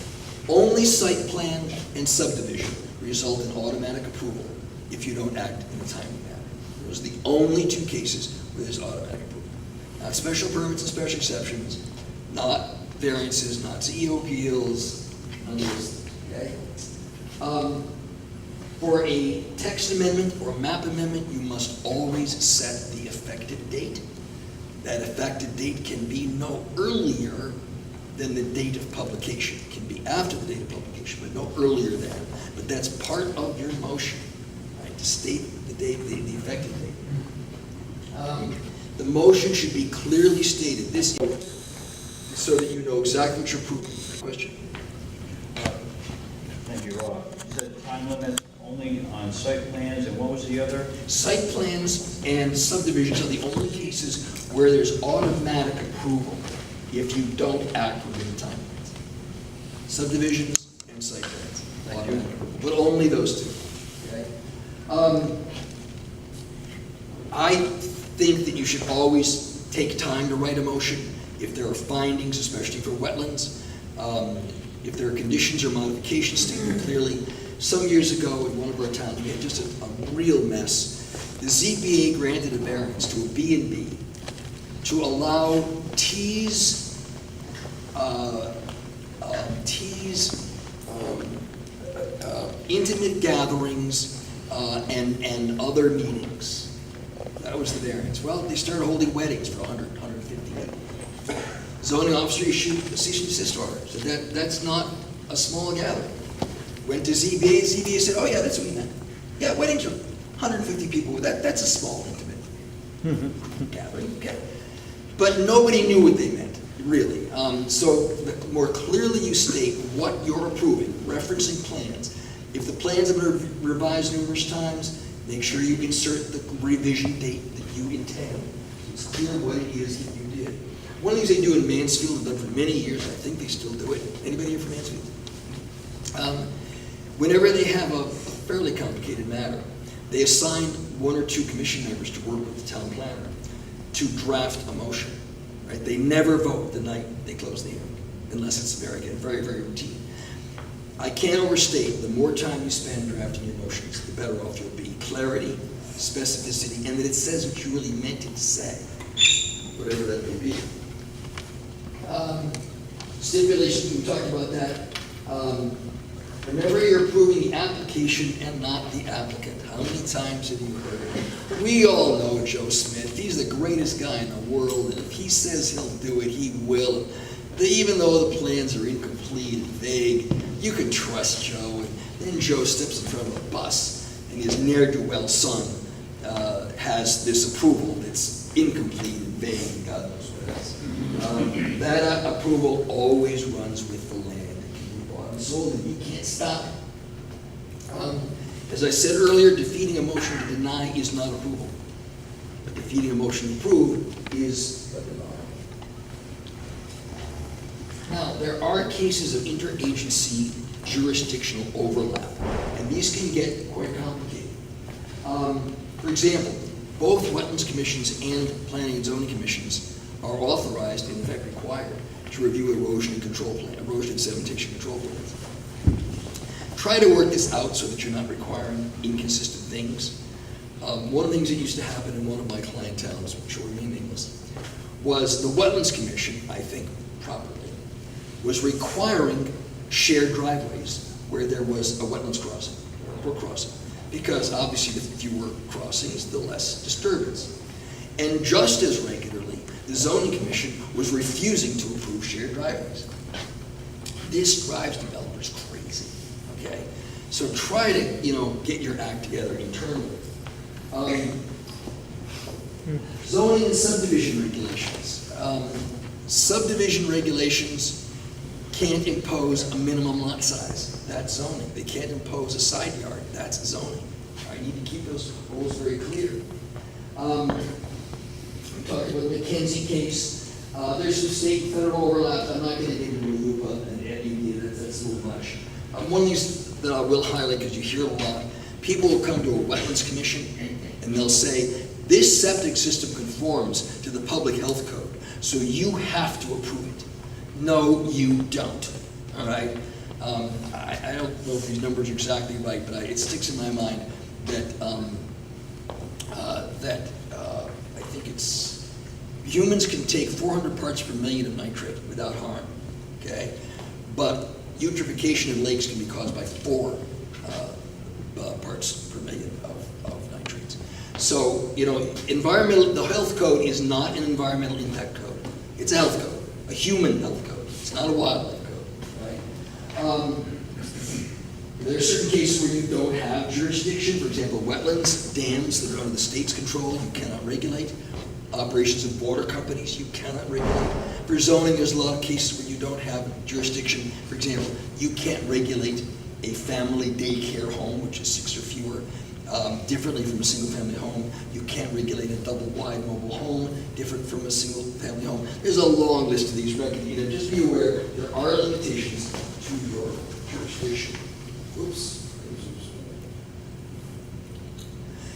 Only site plan and subdivision result in automatic approval if you don't act in a timely manner. Those are the only two cases where there's automatic approval. Not special permits and special exceptions, not variances, not CEO appeals, none of those things, okay? For a text amendment or a map amendment, you must always set the effective date. That effective date can be no earlier than the date of publication. It can be after the date of publication, but no earlier than. But that's part of your motion, right, to state the date, the effective date. The motion should be clearly stated, this, so that you know exactly what you're approving. Question? Thank you, Rob. You said time limit only on site plans, and what was the other? Site plans and subdivisions are the only cases where there's automatic approval if you don't act within the time limits. Subdivisions and site plans, automatic approval, but only those two. Okay? I think that you should always take time to write a motion if there are findings, especially for wetlands. If there are conditions or modifications stated clearly. Some years ago in one of our towns, we had just a real mess. The ZBA granted a variance to a B&B to allow intimate gatherings and other meetings. That was the variance. Well, they started holding weddings for 100, 150 people. Zoning officer issued a cease and desist order. Said that's not a small gathering. Went to ZBA, ZBA said, oh yeah, that's what we meant. Yeah, weddings are 150 people, that's a small intimate gathering, okay. But nobody knew what they meant, really. So the more clearly you state what you're approving, referencing plans. If the plans have been revised numerous times, make sure you insert the revision date that you intend. It's clear what it is that you did. One of the things they do in Mansfield, have done for many years, I think they still do it. Anybody here from Mansfield? Whenever they have a fairly complicated matter, they assign 1 or 2 commission members to work with the town planner to draft a motion. Right? They never vote the night they close the hearing, unless it's very, very routine. I can't overstate, the more time you spend drafting your motions, the better off you'll be. Clarity, specificity, and that it says what you really meant it to say, whatever that may be. Stipulations, we talked about that. Remember, you're approving the application and not the applicant. How many times have you heard it? We all know Joe Smith. He's the greatest guy in the world, and if he says he'll do it, he will. Even though the plans are incomplete and vague, you can trust Joe. And then Joe steps in front of a bus, and his ne'er-do-well son has this approval that's incomplete and vague, and God knows what else. That approval always runs with the land. It can be bought and sold, and you can't stop it. As I said earlier, defeating a motion to deny is not approval. But defeating a motion to approve is a denial. Now, there are cases of interagency jurisdictional overlap, and these can get quite complicated. For example, both wetlands commissions and planning and zoning commissions are authorized, and in fact required, to review erosion and control plan, erosion and sedimentation control plans. Try to work this out so that you're not requiring inconsistent things. One of the things that used to happen in one of my client towns, which will remain nameless, was the Wetlands Commission, I think properly, was requiring shared driveways where there was a wetlands crossing, or a brook crossing, because obviously the fewer crossings, the less disturbance. And just as regularly, the zoning commission was refusing to approve shared driveways. This drives developers crazy, okay? So try to, get your act together internally. Zoning and subdivision regulations. Subdivision regulations can't impose a minimum lot size. That's zoning. They can't impose a side yard. That's zoning. I need to keep those rules very clear. We talked about the McKenzie case. There's some state and federal overlap. I'm not going to get into LUPA and EDA. That's a little much. One of these that I will highlight, because you hear a lot, people will come to a wetlands commission and they'll say, this septic system conforms to the public health code, so you have to approve it. No, you don't, all right? I don't know if these numbers are exactly right, but it sticks in my mind that I think it's, humans can take 400 parts per million of nitrate without harm, okay? But eutrophication in lakes can be caused by 4 parts per million of nitrates. So, the health code is not an environmental impact code. It's a health code, a human health code. It's not a wildlife code, right? There are certain cases where you don't have jurisdiction. For example, wetlands, dams that are under the state's control, you cannot regulate. Operations of water companies, you cannot regulate. For zoning, there's a lot of cases where you don't have jurisdiction. For example, you can't regulate a family daycare home, which is 6 or fewer, differently from a single-family home. You can't regulate a double-wide mobile home, different from a single-family home. There's a long list of these. Just be aware there are limitations to your jurisdiction. Oops.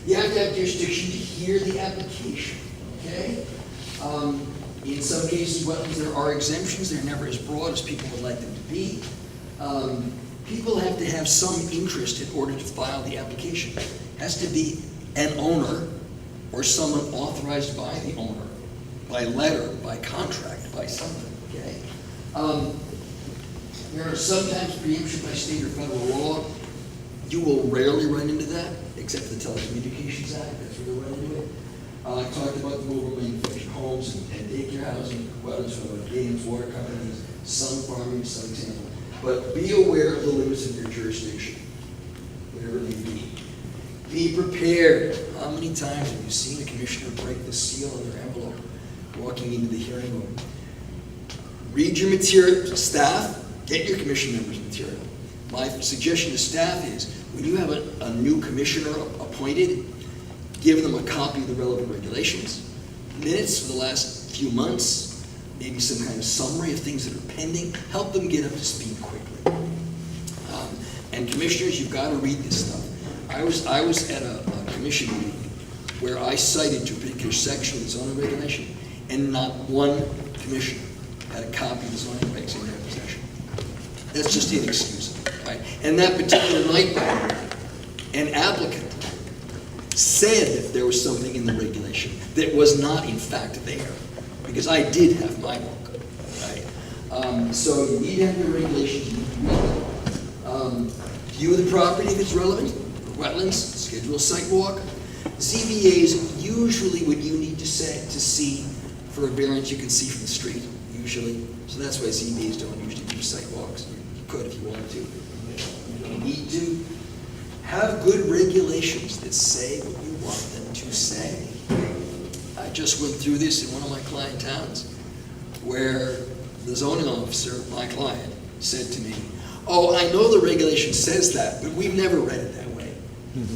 You have to have jurisdiction to hear the application, okay? In some cases, wetlands, there are exemptions. They're never as broad as people would like them to be. People have to have some interest in order to file the application. It has to be an owner or someone authorized by the owner, by letter, by contract, by something, okay? There are sometimes preemption by state or federal law. You will rarely run into that, except for the Telecommunications Act. That's where you'll run into it. I talked about the mobile manufactured homes and daycare housing, wetlands, dams, water companies, some farming, some example. But be aware of the limits of your jurisdiction, whatever they be. Be prepared. How many times have you seen a commissioner break the seal of their envelope walking into the hearing room? Read your material. Staff, get your commission members' material. My suggestion to staff is, when you have a new commissioner appointed, give them a copy of the relevant regulations, minutes for the last few months, maybe some kind of summary of things that are pending. Help them get up to speed quickly. And commissioners, you've got to read this stuff. I was at a commission meeting where I cited to a particular section of the zoning regulation, and not one commissioner had a copy of the zoning regs in their possession. That's just inexcusable, right? And that particular night, by the way, an applicant said that there was something in the regulation that was not in fact there, because I did have my book, right? So you need to have your regulations, you need to read them. View of the property if it's relevant, wetlands, schedule a site walk. ZBA is usually what you need to see for a variance you can see from the street, usually. So that's why ZBAs don't usually do site walks. You could if you wanted to. You don't need to. Have good regulations that say what you want them to say. I just went through this in one of my client towns where the zoning officer, my client, said to me, Oh, I know the regulation says that, but we've never read it that way.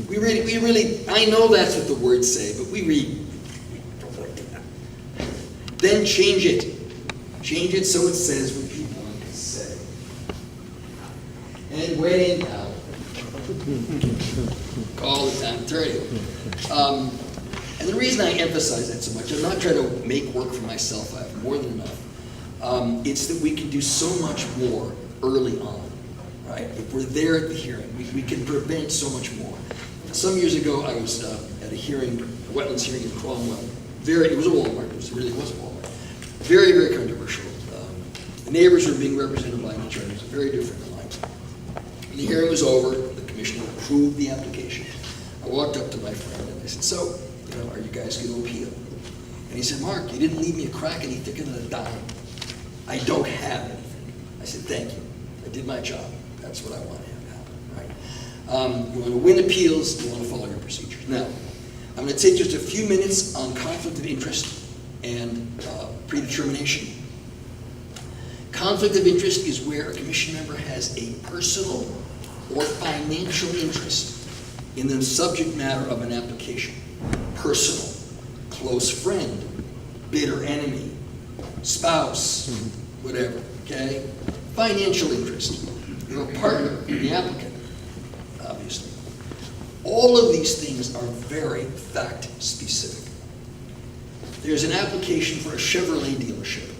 We really, I know that's what the words say, but we read, don't like that. Then change it. Change it so it says what you want it to say. And when in doubt, call the town attorney. And the reason I emphasize that so much, I'm not trying to make work for myself, I have more than enough. It's that we can do so much more early on, right? If we're there at the hearing, we can prevent so much more. Some years ago, I was at a hearing, a wetlands hearing in Cromwell. It was a Walmart, it really was a Walmart. Very, very controversial. The neighbors were being represented by an attorney, it was very different than mine. When the hearing was over, the commissioner approved the application. I walked up to my friend and I said, so, are you guys going to appeal? And he said, Mark, you didn't leave me a crack any thicker than a dime. I don't have anything. I said, thank you. I did my job. That's what I want to have happen, right? You want to win appeals, you want to follow your procedures. Now, I'm going to take just a few minutes on conflict of interest and predetermination. Conflict of interest is where a commission member has a personal or financial interest in the subject matter of an application. Personal, close friend, bitter enemy, spouse, whatever, okay? Financial interest. You're a partner in the applicant, obviously. All of these things are very fact-specific. There's an application for a Chevrolet dealership,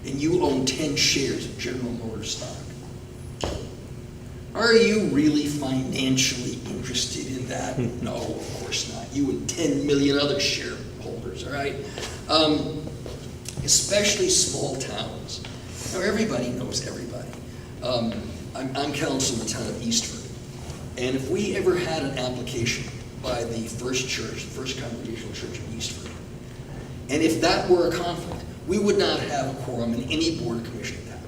and you own 10 shares of General Motors stock. Are you really financially interested in that? No, of course not. You and 10 million other shareholders, all right? Especially small towns. Now, everybody knows everybody. I'm counsel in the town of Eastford. And if we ever had an application by the First Church, the First Congregational Church of Eastford, and if that were a conflict, we would not have a quorum in any board or commission of that.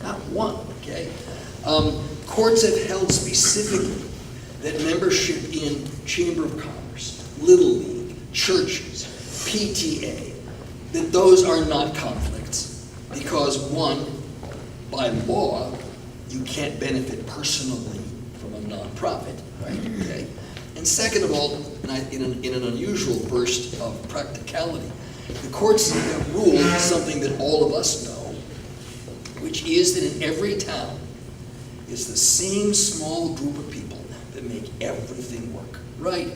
Not one, okay? Courts have held specifically that membership in Chamber of Commerce, Little League, churches, PTA, that those are not conflicts because one, by law, you can't benefit personally from a nonprofit, right? Okay. And second of all, in an unusual burst of practicality, the courts have ruled something that all of us know, which is that in every town, it's the same small group of people that make everything work, right?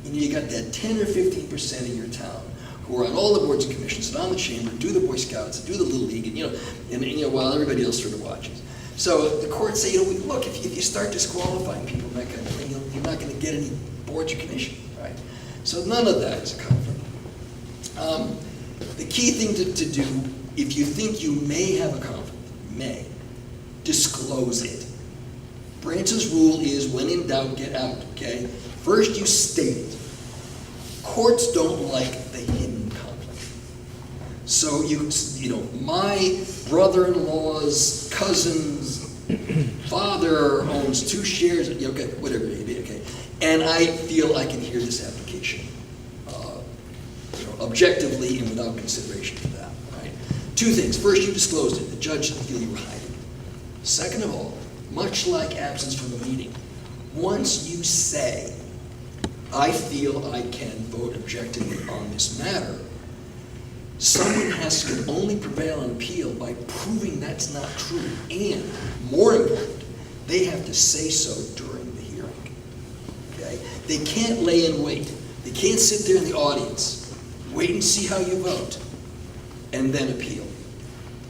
And you got that 10 or 15% of your town who are on all the boards and commissions, and on the chamber, do the Boy Scouts, do the Little League, and while everybody else sort of watches. So the courts say, look, if you start disqualifying people and that kind of thing, you're not going to get any boards or commission, right? So none of that is a conflict. The key thing to do, if you think you may have a conflict, disclose it. Branch's rule is, when in doubt, get out, okay? First you state it. Courts don't like the hidden conflict. So my brother-in-law's cousin's father owns 2 shares, okay, whatever it may be, okay? And I feel I can hear this application objectively and without consideration for that, right? 2 things. First, you disclosed it. The judge didn't feel you were hiding. Second of all, much like absence from a meeting, once you say, I feel I can vote objectively on this matter, someone can only prevail on appeal by proving that's not true. And, more important, they have to say so during the hearing. Okay? They can't lay in wait. They can't sit there in the audience, wait and see how you vote, and then appeal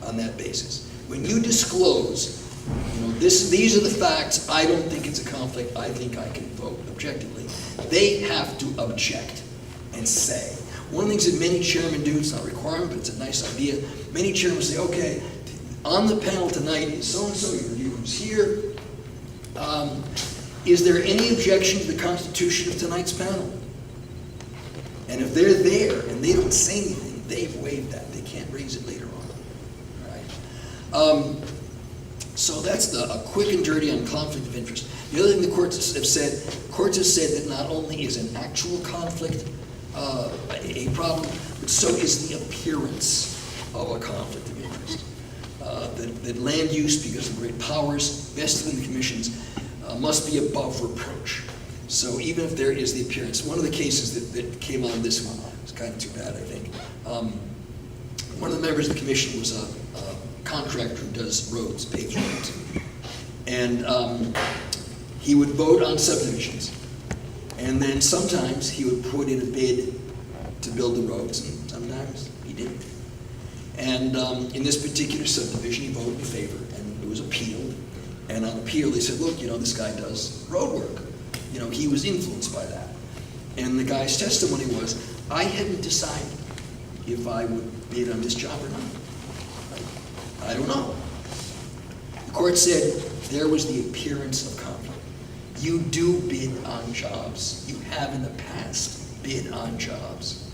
on that basis. When you disclose, these are the facts, I don't think it's a conflict, I think I can vote objectively, they have to object and say. One of the things that many chairmen do, it's not a requirement, but it's a nice idea, many chairmen say, okay, on the panel tonight is so-and-so, who's here. Is there any objection to the constitution of tonight's panel? And if they're there and they don't say anything, they've waived that. They can't raise it later on. Right? So that's a quick and dirty on conflict of interest. The other thing the courts have said that not only is an actual conflict a problem, but so is the appearance of a conflict of interest. that land use, because of great powers vested in the commissions, must be above reproach. So even if there is the appearance, one of the cases that came on this one, it's kind of too bad, I think. One of the members of the commission was a contractor who does roads, paves roads. And he would vote on subdivisions. And then sometimes he would put in a bid to build the roads, and sometimes he didn't. And in this particular subdivision, he voted in favor, and it was appealed. And on appeal, they said, look, this guy does road work. He was influenced by that. And the guy's testimony was, I hadn't decided if I would bid on this job or not. I don't know. The court said there was the appearance of conflict. You do bid on jobs. You have in the past bid on jobs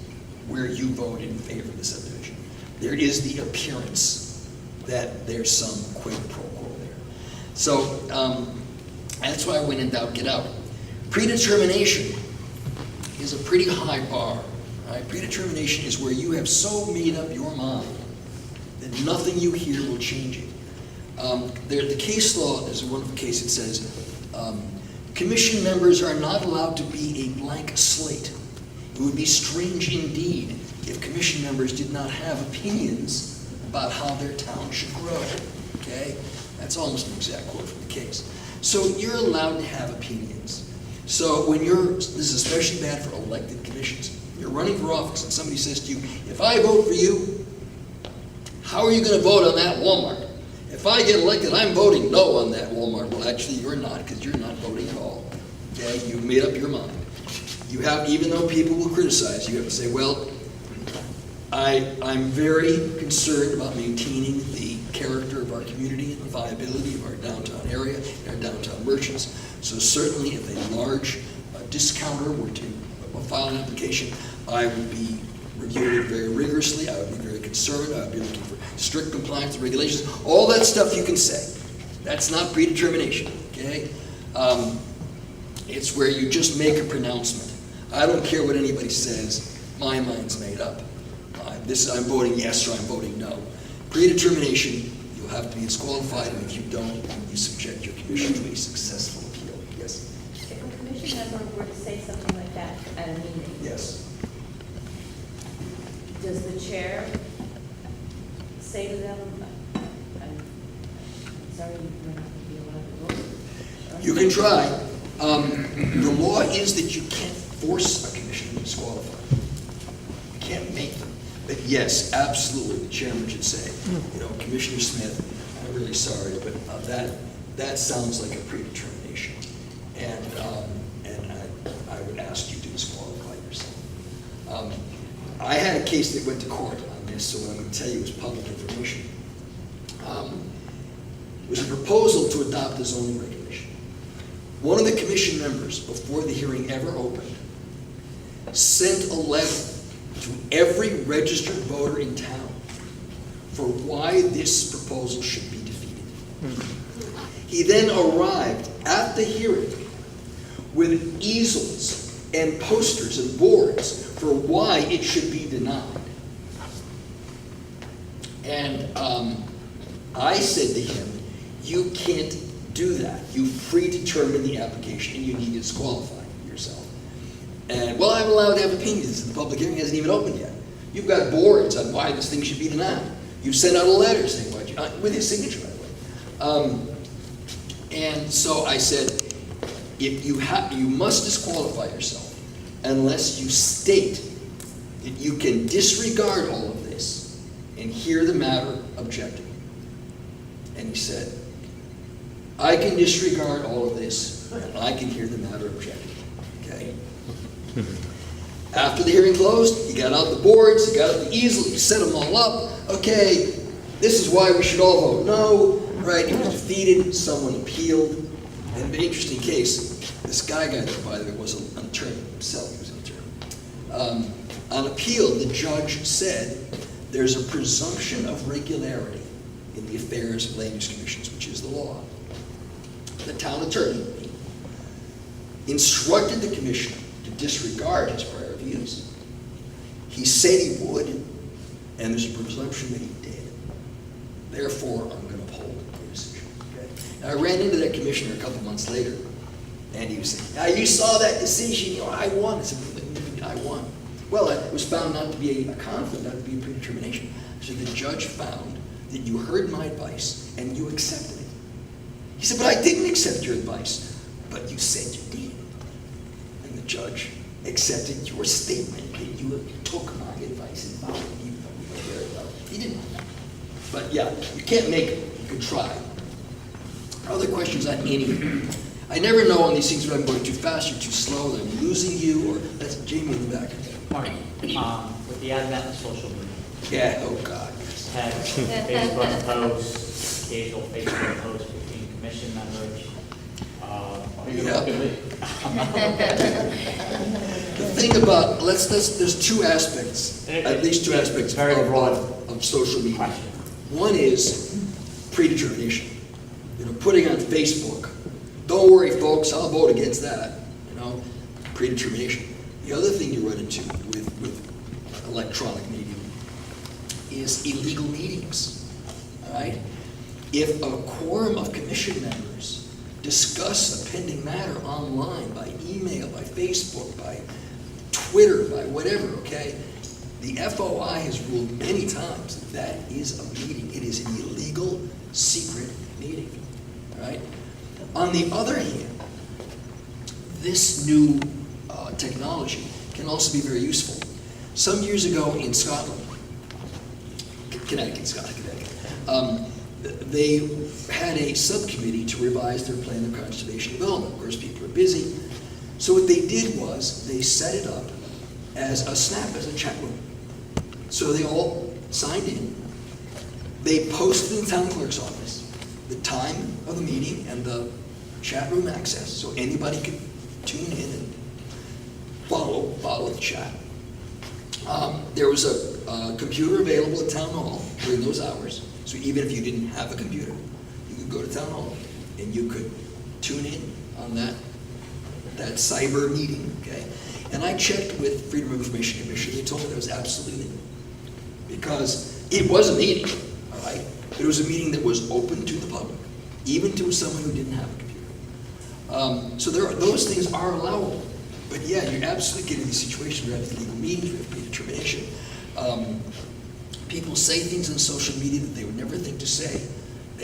where you voted in favor of the subdivision. There is the appearance that there's some quid pro quo there. So that's why when in doubt, get out. Predetermination is a pretty high bar. Right? Predetermination is where you have so made up your mind that nothing you hear will change it. The case law is a wonderful case. It says, commission members are not allowed to be a blank slate. It would be strange indeed if commission members did not have opinions about how their town should grow. Okay? That's almost an exact quote from the case. So you're allowed to have opinions. So when this is especially bad for elected commissions. You're running for office and somebody says to you, if I vote for you, how are you going to vote on that Walmart? If I get elected, I'm voting no on that Walmart. Well, actually, you're not, because you're not voting at all. Okay? You've made up your mind. You have, even though people will criticize, you have to say, well, I'm very concerned about maintaining the character of our community and the viability of our downtown area, our downtown merchants. So certainly if a large discounter were to file an application, I would be reviewing it very rigorously. I would be very concerned. I would be looking for strict compliance with regulations. All that stuff you can say. That's not predetermination, okay? It's where you just make a pronouncement. I don't care what anybody says. My mind's made up. I'm voting yes or I'm voting no. Predetermination, you'll have to be disqualified, and if you don't, you subject your commission to a successful appeal. Yes? If a commission member were to say something like that at a meeting, Yes. does the chair say to them, I'm sorry, you're not going to be allowed to vote? You can try. The law is that you can't force a commission to be disqualified. You can't make them. But yes, absolutely, the chairman should say, Commissioner Smith, I'm really sorry, but that sounds like a predetermination. And I would ask you to disqualify yourself. I had a case that went to court on this, so what I'm going to tell you is public information. It was a proposal to adopt a zoning regulation. One of the commission members, before the hearing ever opened, sent a letter to every registered voter in town for why this proposal should be defeated. He then arrived at the hearing with easels and posters and boards for why it should be denied. And I said to him, you can't do that. You've predetermined the application and you need to disqualify yourself. And, well, I'm allowed to have opinions. The public hearing hasn't even opened yet. You've got boards on why this thing should be denied. You've sent out a letter saying, with his signature, by the way. And so I said, you must disqualify yourself unless you state that you can disregard all of this and hear the matter objectively. And he said, I can disregard all of this and I can hear the matter objectively. Okay? After the hearing closed, he got out the boards, he got out the easel, he set them all up. Okay, this is why we should all vote no, right? He was defeated, someone appealed. And an interesting case, this guy, by the way, was an attorney himself, he was an attorney. On appeal, the judge said there's a presumption of regularity in the affairs of land use commissions, which is the law. The town attorney instructed the commissioner to disregard his prior views. He said he would, and there's a presumption that he did. Therefore, I'm going uphold the decision, okay? Now, I ran into that commissioner a couple months later, and he was saying, now, you saw that decision, you know, I won. I said, I won. Well, it was found not to be a conflict, not to be a predetermination. So the judge found that you heard my advice and you accepted it. He said, but I didn't accept your advice. But you said you did. And the judge accepted your statement that you took my advice and followed it, even though you know very well he didn't. But yeah, you can't make it. You can try. Other questions on any? I never know on these things whether I'm going too fast or too slow, that I'm losing you, or that's Jamie in the back. Marty, with the advent of social media, Yeah, oh God. text, Facebook posts, occasional Facebook posts between commission members. Yeah. The thing about, there's two aspects, at least two aspects Very broad of social media. question. One is predetermination. You know, putting on Facebook, don't worry folks, I'll vote against that, you know, predetermination. The other thing you run into with electronic media is illegal meetings, all right? If a quorum of commission members discuss a pending matter online, by email, by Facebook, by Twitter, by whatever, okay? The FOI has ruled many times that is a meeting. It is an illegal, secret meeting, all right? On the other hand, this new technology can also be very useful. Some years ago in Scotland, Connecticut, they had a subcommittee to revise their plan of conservation development. Of course, people are busy. So what they did was they set it up as a chat room. So they all signed in. They posted in the town clerk's office the time of the meeting and the chat room access, so anybody could tune in and follow the chat. There was a computer available at town hall during those hours, so even if you didn't have a computer, you could go to town hall and you could tune in on that cyber meeting, okay? And I checked with Freedom of Information Commission. They told me that was absolutely legal, because it was a meeting, all right? But it was a meeting that was open to the public, even to someone who didn't have a computer. So those things are allowable. But yeah, you're absolutely getting these situations where you have legal meetings, we have predetermination. People say things on social media that they would never think to say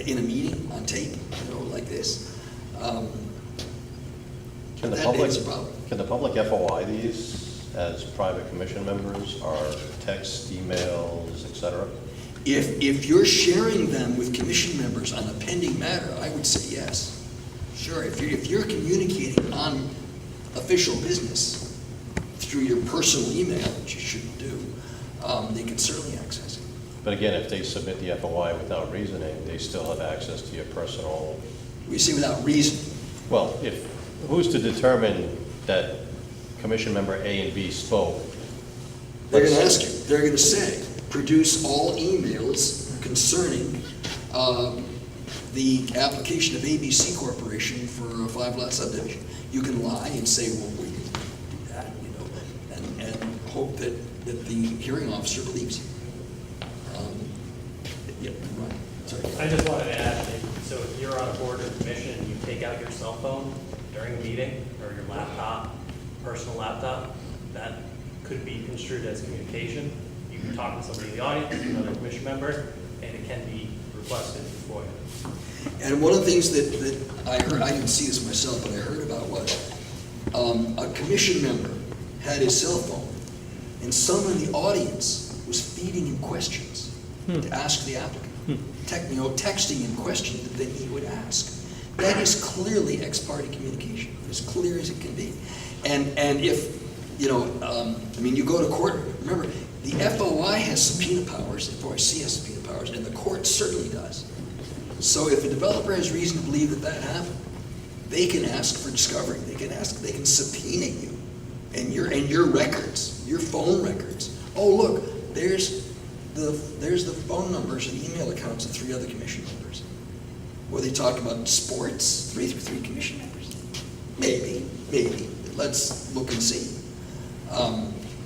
in a meeting, on tape, you know, like this. Can the public FOI these as private commission members, or text, emails, etc.? If you're sharing them with commission members on a pending matter, I would say yes. Sure, if you're communicating on official business through your personal email, which you shouldn't do, they can certainly access it. But again, if they submit the FOI without reasoning, they still have access to your personal... We say without reason. Well, who's to determine that commission member A and B spoke? They're going to ask you, they're going to say, produce all emails concerning the application of ABC Corporation for a 5-lot subdivision. You can lie and say, well, we didn't do that, you know, and hope that the hearing officer believes you. Yeah, right, sorry. I just wanted to add, so if you're on a board or commission and you take out your cell phone during a meeting, or your laptop, personal laptop, that could be construed as communication. You can talk to somebody in the audience, another commission member, and it can be requested for you. And one of the things that I heard, I didn't see this myself, but I heard about was a commission member had his cell phone, and someone in the audience was feeding him questions to ask the applicant. Texting him questions that then he would ask. That is clearly ex parte communication, as clear as it can be. And if, you know, I mean, you go to court, remember, the FOI has subpoena powers, the FOIC has subpoena powers, and the court certainly does. So if a developer has reason to believe that happened, they can ask for discovery. They can subpoena you and your records, your phone records. Oh, look, there's the phone numbers and email accounts of 3 other commission members. Were they talking about sports? 3 commission members? Maybe. Let's look and see.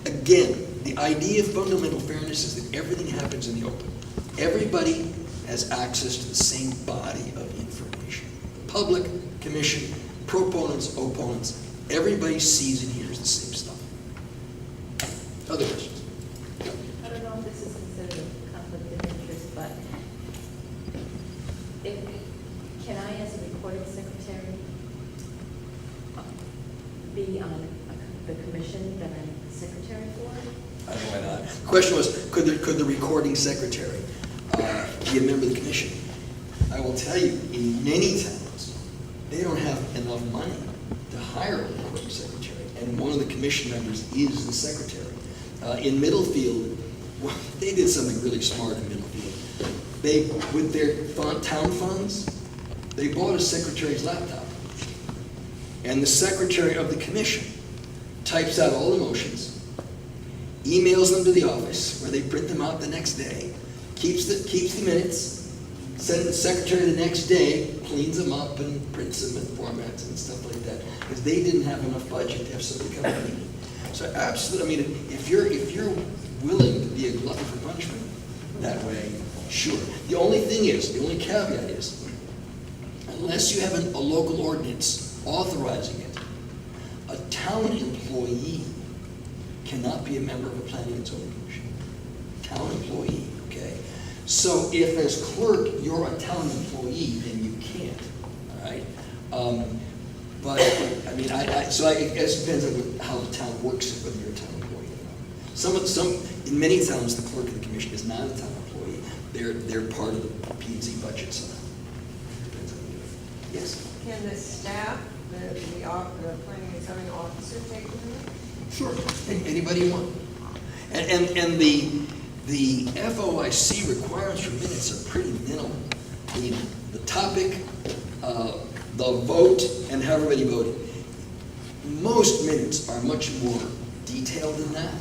Again, the idea of fundamental fairness is that everything happens in the open. Everybody has access to the same body of information. The public, commission, proponents, opponents, everybody sees and hears the same stuff. Other questions? I don't know if this is considered a conflict of interest, but can I, as a recording secretary, be on the commission that I'm secretary for? I don't know why not. The question was, could the recording secretary be a member of the commission? I will tell you, in many towns, they don't have enough money to hire a recording secretary, and one of the commission members is the secretary. In Middlefield, well, they did something really smart in Middlefield. They, with their town funds, they bought a secretary's laptop. And the secretary of the commission types out all the motions, emails them to the office, where they print them out the next day, keeps the minutes, sends the secretary the next day, cleans them up and prints them and formats and stuff like that, because they didn't have enough budget to have somebody come in. So absolutely, I mean, if you're willing to be a glutton for punishment that way, sure. The only thing is, the only caveat is, unless you have a local ordinance authorizing it, a town employee cannot be a member of a planning and zoning commission. Town employee, okay? So if as clerk, you're a town employee, then you can't, all right? But, I mean, it guess it depends on how the town works, whether you're a town employee or not. In many towns, the clerk of the commission is not a town employee. They're part of the P&Z budget, so depends on you. Yes? Can the staff, the planning and zoning officer take them? Sure. Anybody you want. And the FOIC requirements for minutes are pretty minimal. The topic, the vote, and how everybody voted. Most minutes are much more detailed than that,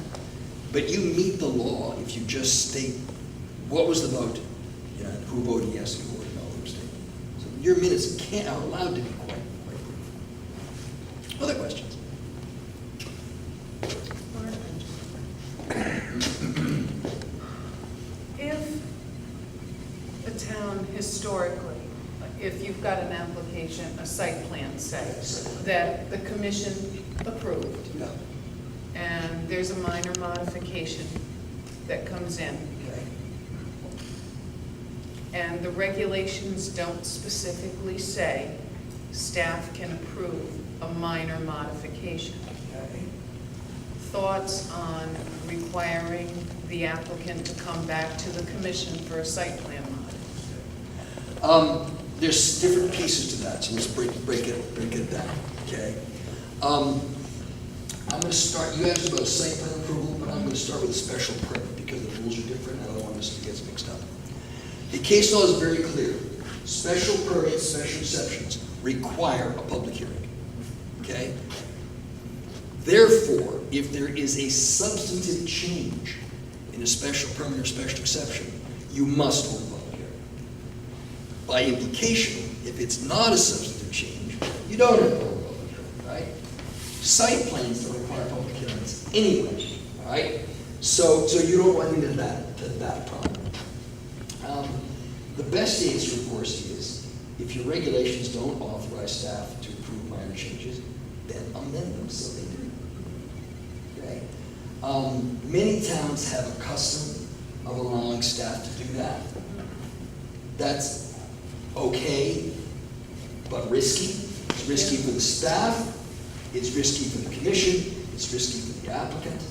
but you meet the law if you just state what was the vote, who voted yes, who voted no, who abstained. So your minutes are allowed to be quite brief. Other questions? If a town historically, if you've got an application, a site plan, say, that the commission approved, Yeah. and there's a minor modification that comes in, Okay. and the regulations don't specifically say staff can approve a minor modification. Okay. Thoughts on requiring the applicant to come back to the commission for a site plan mod? There's different pieces to that, so let's break it down, okay? I'm going to start, you asked about site plan approval, but I'm going to start with a special permit because the rules are different and I don't want us to get mixed up. The case law is very clear. Special permits, special exceptions require a public hearing, okay? Therefore, if there is a substantive change in a special permit or special exception, you must hold a public hearing. By implication, if it's not a substantive change, you don't have to hold a public hearing, right? Site plans don't require public hearings anyway, all right? So you don't run into that problem. The best answer, of course, is if your regulations don't authorize staff to approve minor changes, then amend them so they do. Okay? Many towns have a custom of allowing staff to do that. That's okay, but risky. It's risky for the staff, it's risky for the commission, it's risky for the applicant.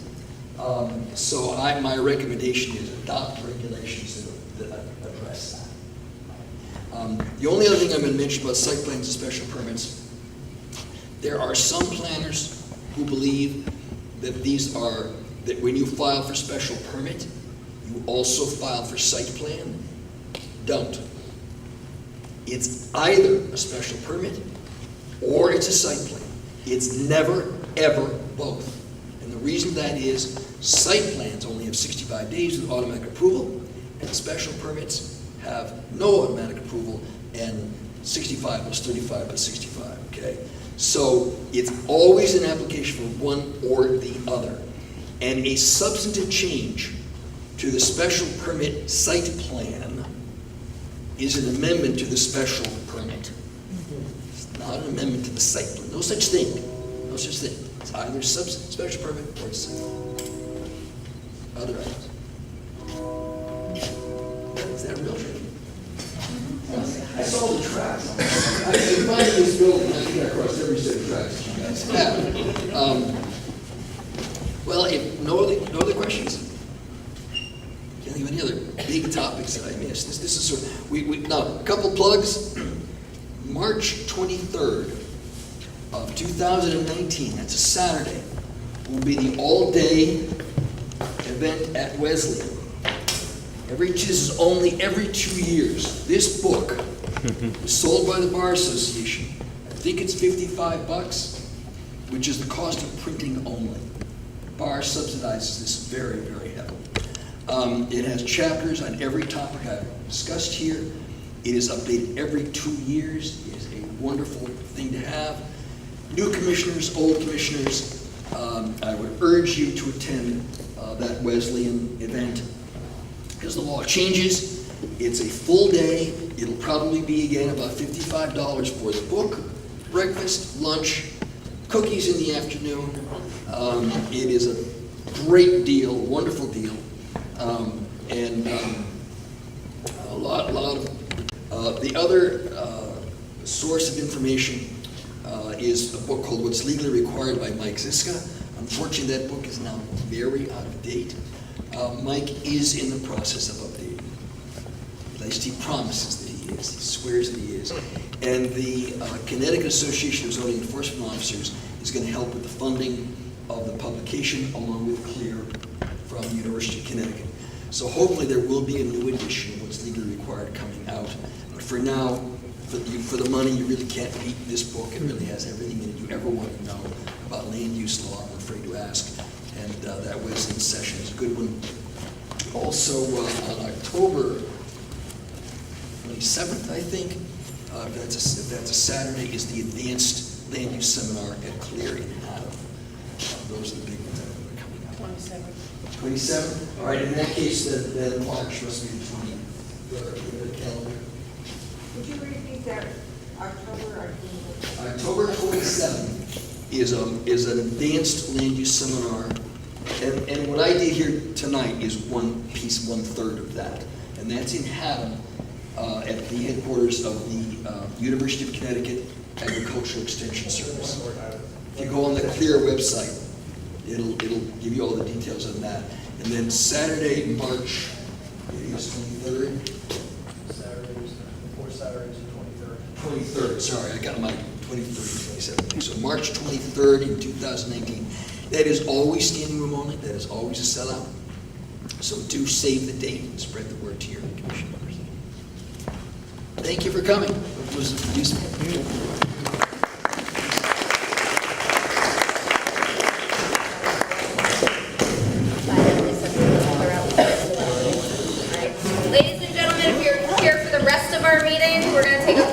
So my recommendation is adopt regulations that address that. The only other thing I'm going to mention about site plans and special permits, there are some planners who believe that that when you file for special permit, you also file for site plan. Don't. It's either a special permit or it's a site plan. It's never, ever both. And the reason that is, site plans only have 65 days with automatic approval, and special permits have no automatic approval, and 65 plus 35 plus 65, okay? So it's always an application for one or the other. And a substantive change to the special permit site plan is an amendment to the special permit. It's not an amendment to the site plan. No such thing. No such thing. It's either special permit or it's other items. Is that real? I saw the tracks. I find this building, I think I crossed every set of tracks that you guys have. Well, if no other questions? Can't think of any other big topics that I missed. This is sort of, now, a couple plugs. March 23rd of 2019, that's a Saturday, will be the all-day event at Wesleyan. This is only every 2 years. This book was sold by the Bar Association. I think it's $55, which is the cost of printing only. Bar subsidizes this very, very heavily. It has chapters on every topic I've discussed here. It is updated every 2 years. It is a wonderful thing to have. New commissioners, old commissioners, I would urge you to attend that Wesleyan event. Because the law changes, it's a full day. It'll probably be, again, about $55 for the book, breakfast, lunch, cookies in the afternoon. It is a great deal, wonderful deal, and a lot of the other source of information is a book called What's Legally Required by Mike Ziska. Unfortunately, that book is now very out of date. Mike is in the process of updating. At least he promises that he is. He swears that he is. And the Connecticut Association of Zoning Enforcement Officers is going to help with the funding of the publication, along with CLEAR from the University of Connecticut. So hopefully there will be a new edition of What's Legally Required coming out. But for now, for the money, you really can't beat this book. It really has everything in it you ever want to know about land use law, I'm afraid to ask. And that Wesleyan session is a good one. Also, on October 27th, I think, if that's a Saturday, is the Advanced Land Use Seminar at Clear in Haddam. Those are the big ones that are coming up. 27th? All right, in that case, then March must be the 23rd. The calendar. Would you repeat that, October? October 27th is an Advanced Land Use Seminar. And what I did here tonight is one piece, 1/3 of that. And that's in Haddam at the headquarters of the University of Connecticut Agricultural Extension Service. If you go on the CLEAR website, it'll give you all the details on that. And then Saturday, March, it is 23rd? Saturdays, before Saturdays, the 23rd. 23rd, sorry, I got my 23rd, 27th. So March 23rd in 2019. That is always standing room only. That is always a sellout. So do save the date and spread the word to your commission members. Thank you for coming. It was useful. Ladies and gentlemen, if you're here for the rest of our meeting, we're going to take a